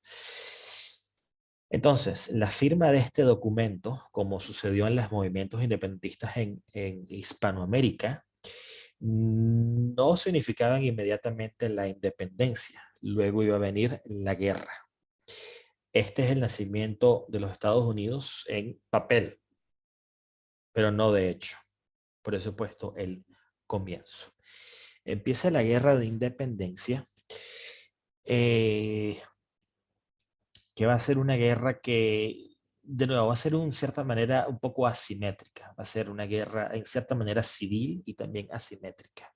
Entonces, la firma de este documento, como sucedió en los movimientos independentistas en Hispanoamérica, no significaban inmediatamente la independencia. Luego iba a venir la guerra. Este es el nacimiento de los Estados Unidos en papel, pero no de hecho. Por eso he puesto el comienzo. Empieza la guerra de independencia, que va a ser una guerra que, de nuevo, va a ser en cierta manera un poco asimétrica. Va a ser una guerra en cierta manera civil y también asimétrica.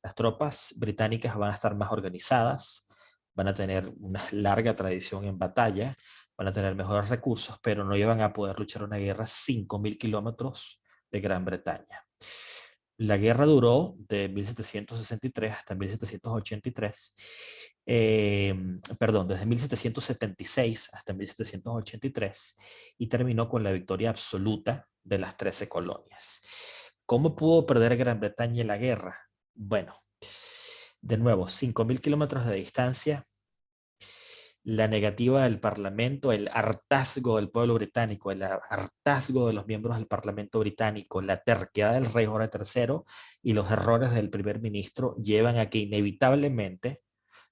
Las tropas británicas van a estar más organizadas, van a tener una larga tradición en batalla, van a tener mejores recursos, pero no iban a poder luchar una guerra 5.000 kilómetros de Gran Bretaña. La guerra duró de 1763 hasta 1783, perdón, desde 1776 hasta 1783, y terminó con la victoria absoluta de las 13 colonias. ¿Cómo pudo perder Gran Bretaña la guerra? Bueno, de nuevo, 5.000 kilómetros de distancia, la negativa del Parlamento, el hartazgo del pueblo británico, el hartazgo de los miembros del Parlamento británico, la terquedad del rey Jorge III y los errores del primer ministro llevan a que inevitablemente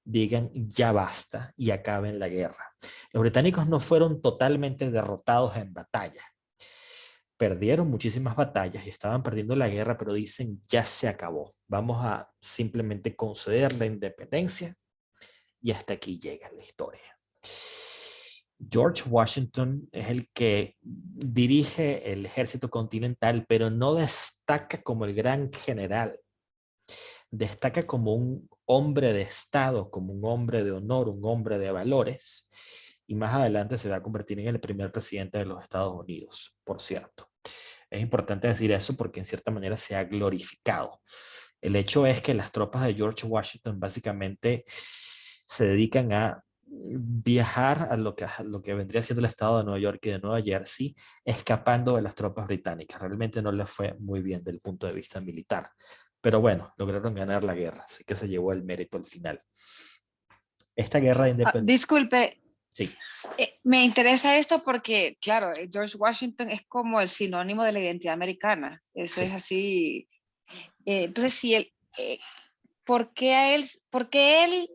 digan ya basta y acaben la guerra. Los británicos no fueron totalmente derrotados en batalla. Perdieron muchísimas batallas y estaban perdiendo la guerra, pero dicen ya se acabó. Vamos a simplemente conceder la independencia y hasta aquí llega la historia. George Washington es el que dirige el ejército continental, pero no destaca como el gran general. Destaca como un hombre de Estado, como un hombre de honor, un hombre de valores, y más adelante se va a convertir en el primer presidente de los Estados Unidos, por cierto. Es importante decir eso porque en cierta manera se ha glorificado. El hecho es que las tropas de George Washington básicamente se dedican a viajar a lo que vendría siendo el estado de Nueva York y de Nueva Jersey, escapando de las tropas británicas. Realmente no les fue muy bien desde el punto de vista militar. Pero bueno, lograron ganar la guerra, así que se llevó el mérito al final. Esta guerra de independencia... Disculpe, Sí. me interesa esto porque, claro, George Washington es como el sinónimo de la identidad americana. Eso Sí. es así. Entonces, Sí. si él, por qué él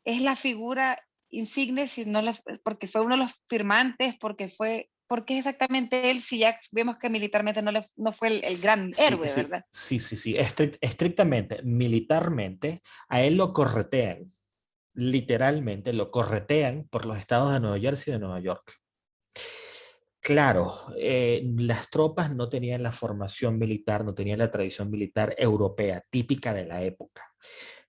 es la figura insigne, si no porque fue uno de los firmantes, ¿por qué exactamente él, si ya vemos que militarmente no fue el gran Sí, héroe, sí, ¿verdad? sí, sí, sí. Estrictamente, militarmente, a él lo corretean, literalmente lo corretean por los estados de Nueva Jersey y de Nueva York. Claro, las tropas no tenían la formación militar, no tenían la tradición militar europea típica de la época.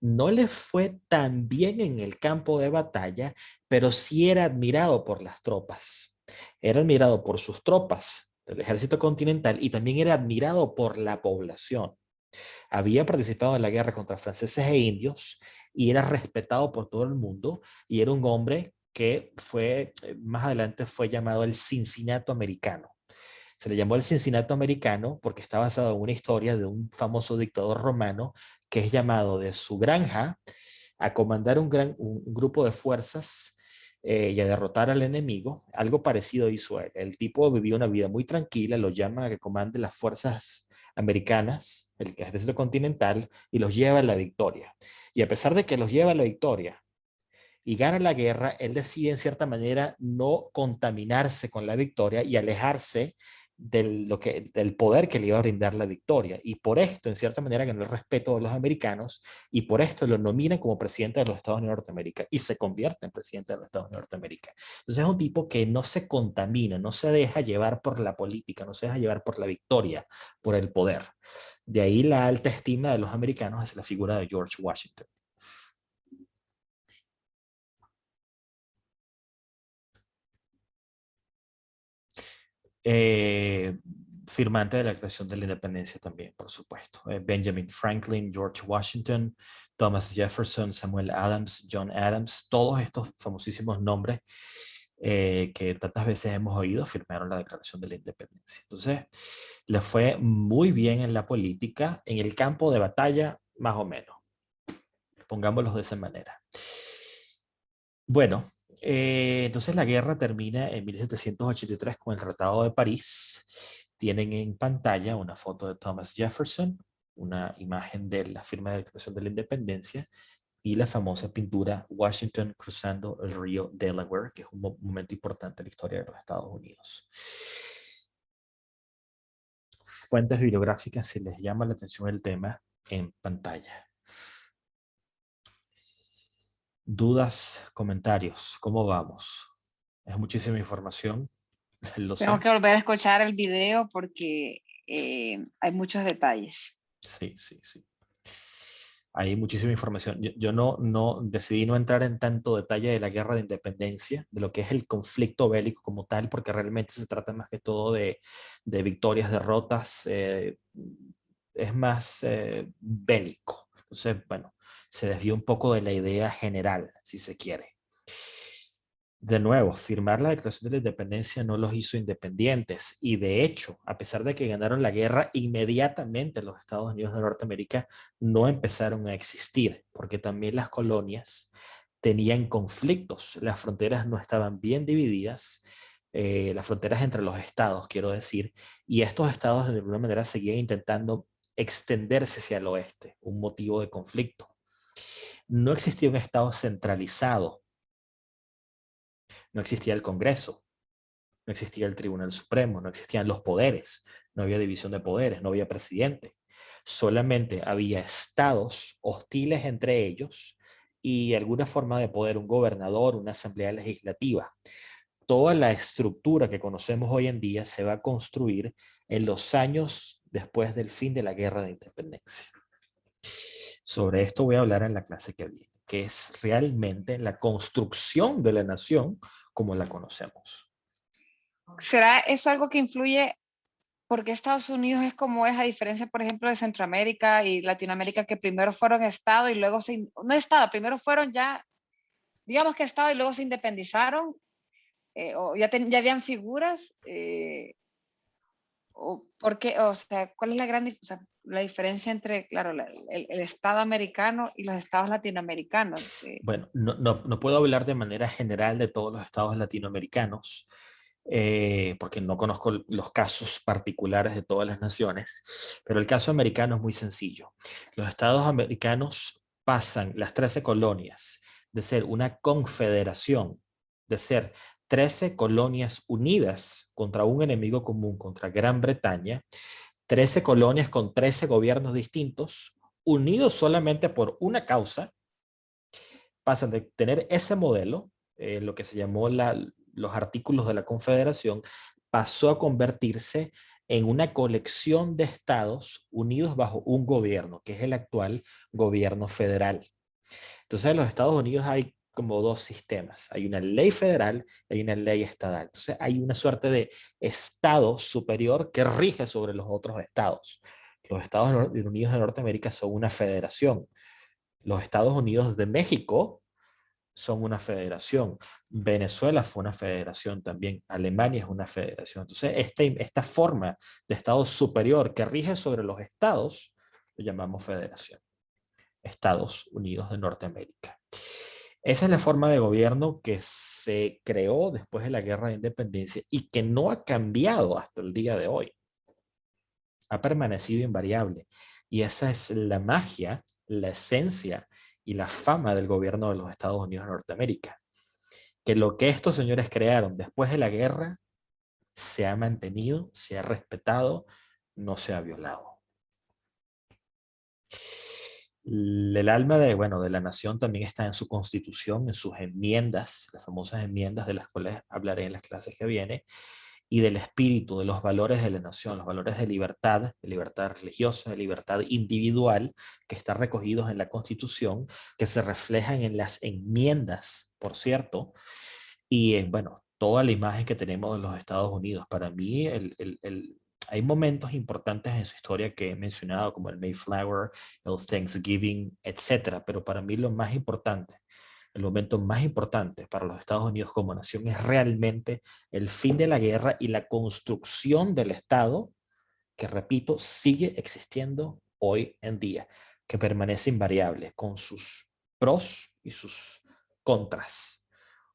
No les fue tan bien en el campo de batalla, pero sí era admirado por las tropas. Era admirado por sus tropas del ejército continental y también era admirado por la población. Había participado en la guerra contra franceses e indios y era respetado por todo el mundo y era un hombre que fue, más adelante fue llamado el Cincinnato americano. Se le llamó el Cincinnato americano porque está basado en una historia de un famoso dictador romano que es llamado de su granja a comandar un grupo de fuerzas y a derrotar al enemigo. Algo parecido hizo él. El tipo vivió una vida muy tranquila, lo llaman a que comande las fuerzas americanas, el ejército continental, y los lleva a la victoria. Y a pesar de que los lleva a la victoria y gana la guerra, él decide en cierta manera no contaminarse con la victoria y alejarse del poder que le iba a brindar la victoria. Y por esto, en cierta manera, ganó el respeto de los americanos y por esto lo nominan como presidente de los Estados Unidos de Norteamérica y se convierte en presidente de los Estados Unidos de Norteamérica. Entonces es un tipo que no se contamina, no se deja llevar por la política, no se deja llevar por la victoria, por el poder. De ahí la alta estima de los americanos hacia la figura de George Washington. firmante de la Declaración de la Independencia también, por supuesto. Benjamin Franklin, George Washington, Thomas Jefferson, Samuel Adams, John Adams, todos estos famosísimos nombres que tantas veces hemos oído, firmaron la Declaración de la Independencia. Entonces, le fue muy bien en la política, en el campo de batalla, más o menos. Pongámoslo de esa manera. Bueno, entonces la guerra termina en 1783 con el Tratado de París. Tienen en pantalla una foto de Thomas Jefferson, una imagen de la firma de declaración de la independencia y la famosa pintura Washington cruzando el río Delaware, que es un momento importante en la historia de los Estados Unidos. Fuentes bibliográficas, si les llama la atención el tema, en pantalla. Dudas, comentarios, ¿cómo vamos? Es muchísima información, lo Tengo sé. que volver a escuchar el video porque hay muchos detalles. Sí, sí, sí. Hay muchísima información. Yo no decidí no entrar en tanto detalle de la guerra de independencia, de lo que es el conflicto bélico como tal, porque realmente se trata más que todo de victorias, derrotas, es más bélico. Entonces, bueno, se desvió un poco de la idea general, si se quiere. De nuevo, firmar la Declaración de la Independencia no los hizo independientes y de hecho, a pesar de que ganaron la guerra, inmediatamente los Estados Unidos de Norteamérica no empezaron a existir, porque también las colonias tenían conflictos, las fronteras no estaban bien divididas, las fronteras entre los estados, quiero decir, y estos estados de alguna manera seguían intentando extenderse hacia el oeste, un motivo de conflicto. No existía un estado centralizado. No existía el Congreso, no existía el Tribunal Supremo, no existían los poderes, no había división de poderes, no había presidente. Solamente había estados hostiles entre ellos y alguna forma de poder, un gobernador, una asamblea legislativa. Toda la estructura que conocemos hoy en día se va a construir en los años después del fin de la Guerra de Independencia. Sobre esto voy a hablar en la clase que viene, que es realmente la construcción de la nación como la conocemos. ¿Será eso algo que influye? Porque Estados Unidos es como es, a diferencia, por ejemplo, de Centroamérica y Latinoamérica, que primero fueron Estado y luego no Estado, primero fueron ya, digamos que Estado y luego se independizaron, o ya habían figuras, o porque, o sea, ¿cuál es o sea, la diferencia entre, claro, el Estado americano y los Estados latinoamericanos? Bueno, no puedo hablar de manera general de todos los estados latinoamericanos, porque no conozco los casos particulares de todas las naciones, pero el caso americano es muy sencillo. Los estados americanos pasan las 13 colonias de ser una confederación, de ser 13 colonias unidas contra un enemigo común, contra Gran Bretaña, 13 colonias con 13 gobiernos distintos, unidos solamente por una causa, pasan de tener ese modelo, lo que se llamó los artículos de la Confederación, pasó a convertirse en una colección de estados unidos bajo un gobierno, que es el actual gobierno federal. Entonces, en los Estados Unidos hay como dos sistemas. Hay una ley federal y hay una ley estatal. Entonces, hay una suerte de estado superior que rige sobre los otros estados. Los Estados Unidos de Norteamérica son una federación. Los Estados Unidos de México son una federación. Venezuela fue una federación también. Alemania es una federación. Entonces, esta forma de Estado superior que rige sobre los estados, lo llamamos federación. Estados Unidos de Norteamérica. Esa es la forma de gobierno que se creó después de la Guerra de Independencia y que no ha cambiado hasta el día de hoy. Ha permanecido invariable. Y esa es la magia, la esencia y la fama del gobierno de los Estados Unidos de Norteamérica. Que lo que estos señores crearon después de la guerra se ha mantenido, se ha respetado, no se ha violado. El alma de la nación también está en su constitución, en sus enmiendas, las famosas enmiendas de las cuales hablaré en las clases que vienen, y del espíritu, de los valores de la nación, los valores de libertad religiosa, de libertad individual, que están recogidos en la Constitución, que se reflejan en las enmiendas, por cierto, y bueno, toda la imagen que tenemos de los Estados Unidos. Para mí, hay momentos importantes en su historia que he mencionado, como el Mayflower, el Thanksgiving, etcétera, pero para mí lo más importante, el momento más importante para los Estados Unidos como nación es realmente el fin de la guerra y la construcción del Estado, que repito, sigue existiendo hoy en día, que permanece invariable con sus pros y sus contras.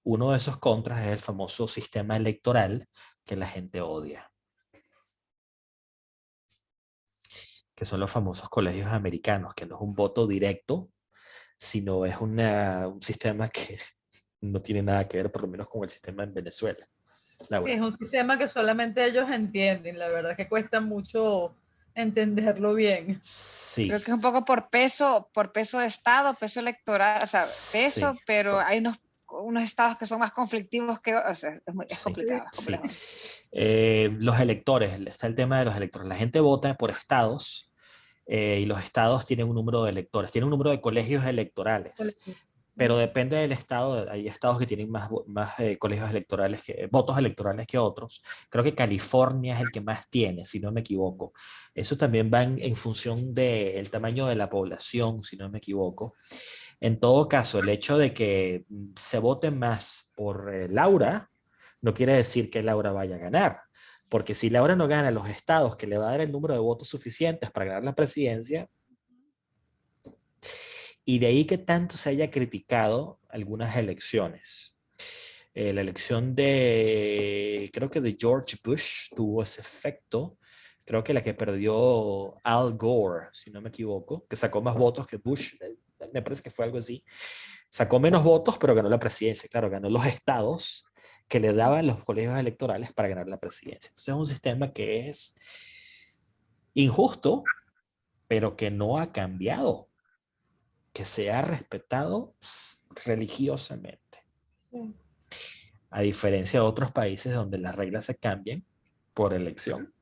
Uno de esos contras es el famoso sistema electoral que la gente odia, que son los famosos colegios americanos, que no es un voto directo, sino es un sistema que no tiene nada que ver, por lo menos, con el sistema en Venezuela. Sí, es Laura. un sistema que solamente ellos entienden, la verdad que cuesta mucho entenderlo bien. Sí, Creo que es un poco por peso de estado, peso electoral, o sea, sí, peso, pero hay unos estados que son más conflictivos que, o sea, es sí, complicado, es sí. complejo. Los electores, está el tema de los electores. La gente vota por estados y los estados tienen un número de electores, tienen un número de colegios electorales. Pero depende del estado, hay estados que tienen más colegios electorales, votos electorales que otros. Creo que California es el que más tiene, si no me equivoco. Eso también va en función del tamaño de la población, si no me equivoco. En todo caso, el hecho de que se vote más por Laura no quiere decir que Laura vaya a ganar. Porque si Laura no gana los estados que le va a dar el número de votos suficientes para ganar la presidencia, y de ahí que tanto se haya criticado algunas elecciones. La elección creo que de George Bush tuvo ese efecto. Creo que la que perdió Al Gore, si no me equivoco, que sacó más votos que Bush, me parece que fue algo así. Sacó menos votos, pero ganó la presidencia. Claro, ganó los estados que le daban los colegios electorales para ganar la presidencia. Entonces es un sistema que es injusto, pero que no ha cambiado, que se ha respetado religiosamente. Sí. A diferencia de otros países donde las reglas se cambian por elección.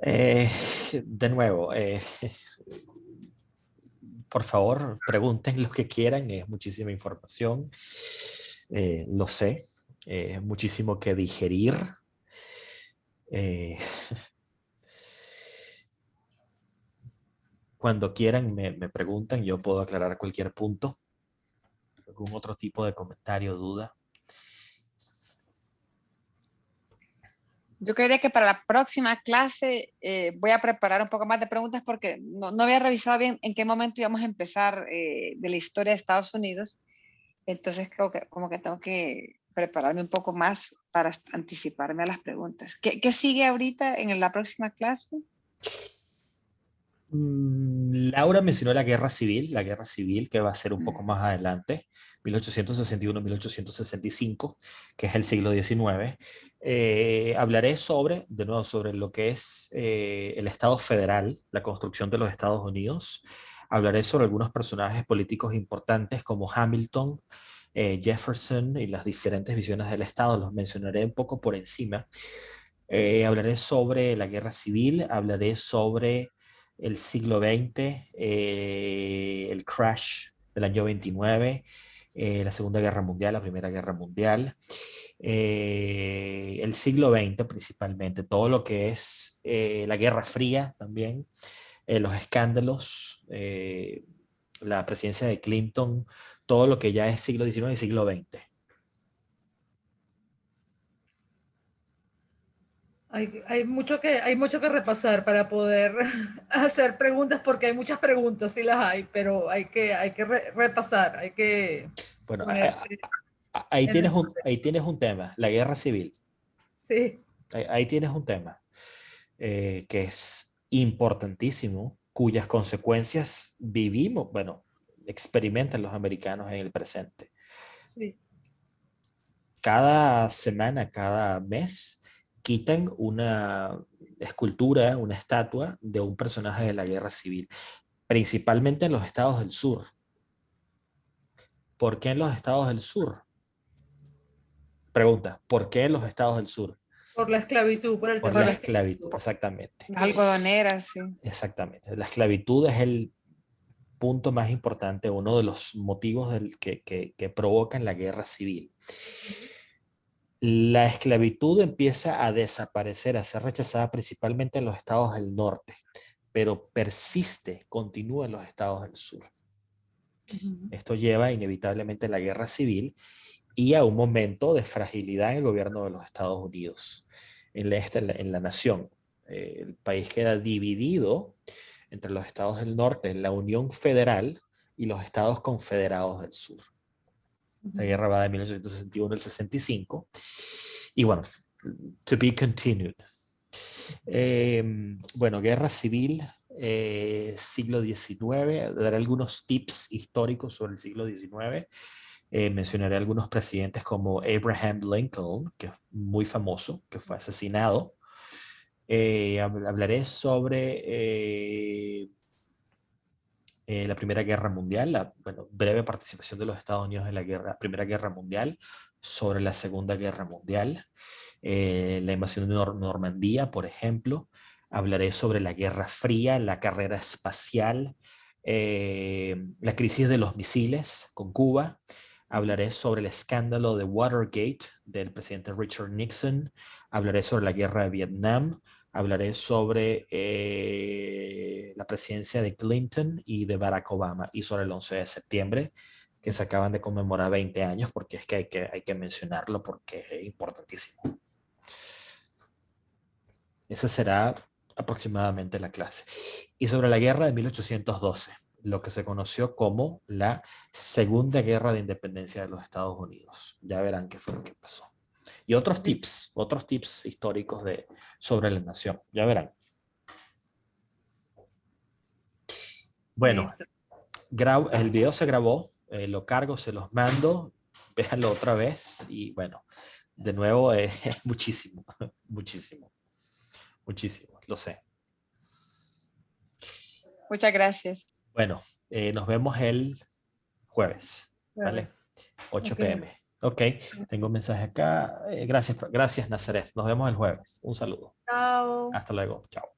Eh, de nuevo, por favor, pregunten lo que quieran, es muchísima información, lo sé, muchísimo que digerir. Eh, cuando quieran me preguntan, yo puedo aclarar cualquier punto, algún otro tipo de comentario, duda. Yo creería que para la próxima clase voy a preparar un poco más de preguntas porque no había revisado bien en qué momento íbamos a empezar de la historia de Estados Unidos. Entonces creo que como que tengo que prepararme un poco más para anticiparme a las preguntas. ¿Qué sigue ahorita en la próxima clase? Laura mencionó la guerra civil que va a ser un poco más adelante, 1861-1865, que es el siglo XIX. Hablaré de nuevo, sobre lo que es el Estado federal, la construcción de los Estados Unidos. Hablaré sobre algunos personajes políticos importantes como Hamilton, Jefferson y las diferentes visiones del Estado. Los mencionaré un poco por encima. Hablaré sobre la guerra civil, hablaré sobre el siglo XX, el crash del año 29, la Segunda Guerra Mundial, la Primera Guerra Mundial, el siglo XX principalmente, todo lo que es la Guerra Fría también, los escándalos, la presidencia de Clinton, todo lo que ya es siglo XIX y siglo XX. Hay mucho que repasar para poder hacer preguntas, porque hay muchas preguntas, sí las hay, pero hay que repasar, hay que Bueno, ponerse en ahí tienes un tema, la guerra civil. sí. Ahí tienes un tema que es importantísimo, cuyas consecuencias vivimos, bueno, experimentan los americanos en el presente. Sí. Cada semana, cada mes, quitan una escultura, una estatua de un personaje de la guerra civil, principalmente en los estados del sur. ¿Por qué en los estados del sur? Pregunta, ¿por qué en los estados del sur? Por la esclavitud, por el Por tema la de la esclavitud, esclavitud. exactamente. Las algodoneras, sí. Exactamente. La esclavitud es el punto más importante, uno de los motivos que provocan la guerra civil. La esclavitud empieza a desaparecer, a ser rechazada principalmente en los estados del norte, pero persiste, continúa en los estados del sur. Esto lleva inevitablemente a la guerra civil y a un momento de fragilidad en el gobierno de los Estados Unidos, en la nación. El país queda dividido entre los estados del norte, la Unión Federal, y los estados confederados del sur. La guerra va de 1861 al 65. Y bueno, to be continued. Bueno, guerra civil, siglo XIX. Daré algunos tips históricos sobre el siglo XIX. Mencionaré algunos presidentes como Abraham Lincoln, que es muy famoso, que fue asesinado. Hablaré sobre la Primera Guerra Mundial, la breve participación de los Estados Unidos en la Primera Guerra Mundial, sobre la Segunda Guerra Mundial, la invasión de Normandía, por ejemplo. Hablaré sobre la Guerra Fría, la carrera espacial, la crisis de los misiles con Cuba. Hablaré sobre el escándalo de Watergate del presidente Richard Nixon. Hablaré sobre la guerra de Vietnam. Hablaré sobre la presidencia de Clinton y de Barack Obama, y sobre el 11 de septiembre, que se acaban de conmemorar 20 años, porque es que hay que mencionarlo porque es importantísimo. Esa será aproximadamente la clase. Y sobre la guerra de 1812, lo que se conoció como la Segunda Guerra de Independencia de los Estados Unidos. Ya verán qué fue lo que pasó. Y otros tips históricos sobre la nación. Ya verán. Bueno, el video se grabó, lo cargo, se los mando, véanlo otra vez y bueno, de nuevo es muchísimo, lo sé. Muchas gracias. Bueno, nos vemos el jueves, ¿vale? 8 p.m. Ok, tengo un mensaje acá. Gracias, Nazaret. Nos vemos el jueves. Un saludo. Chao. Hasta luego. Chao.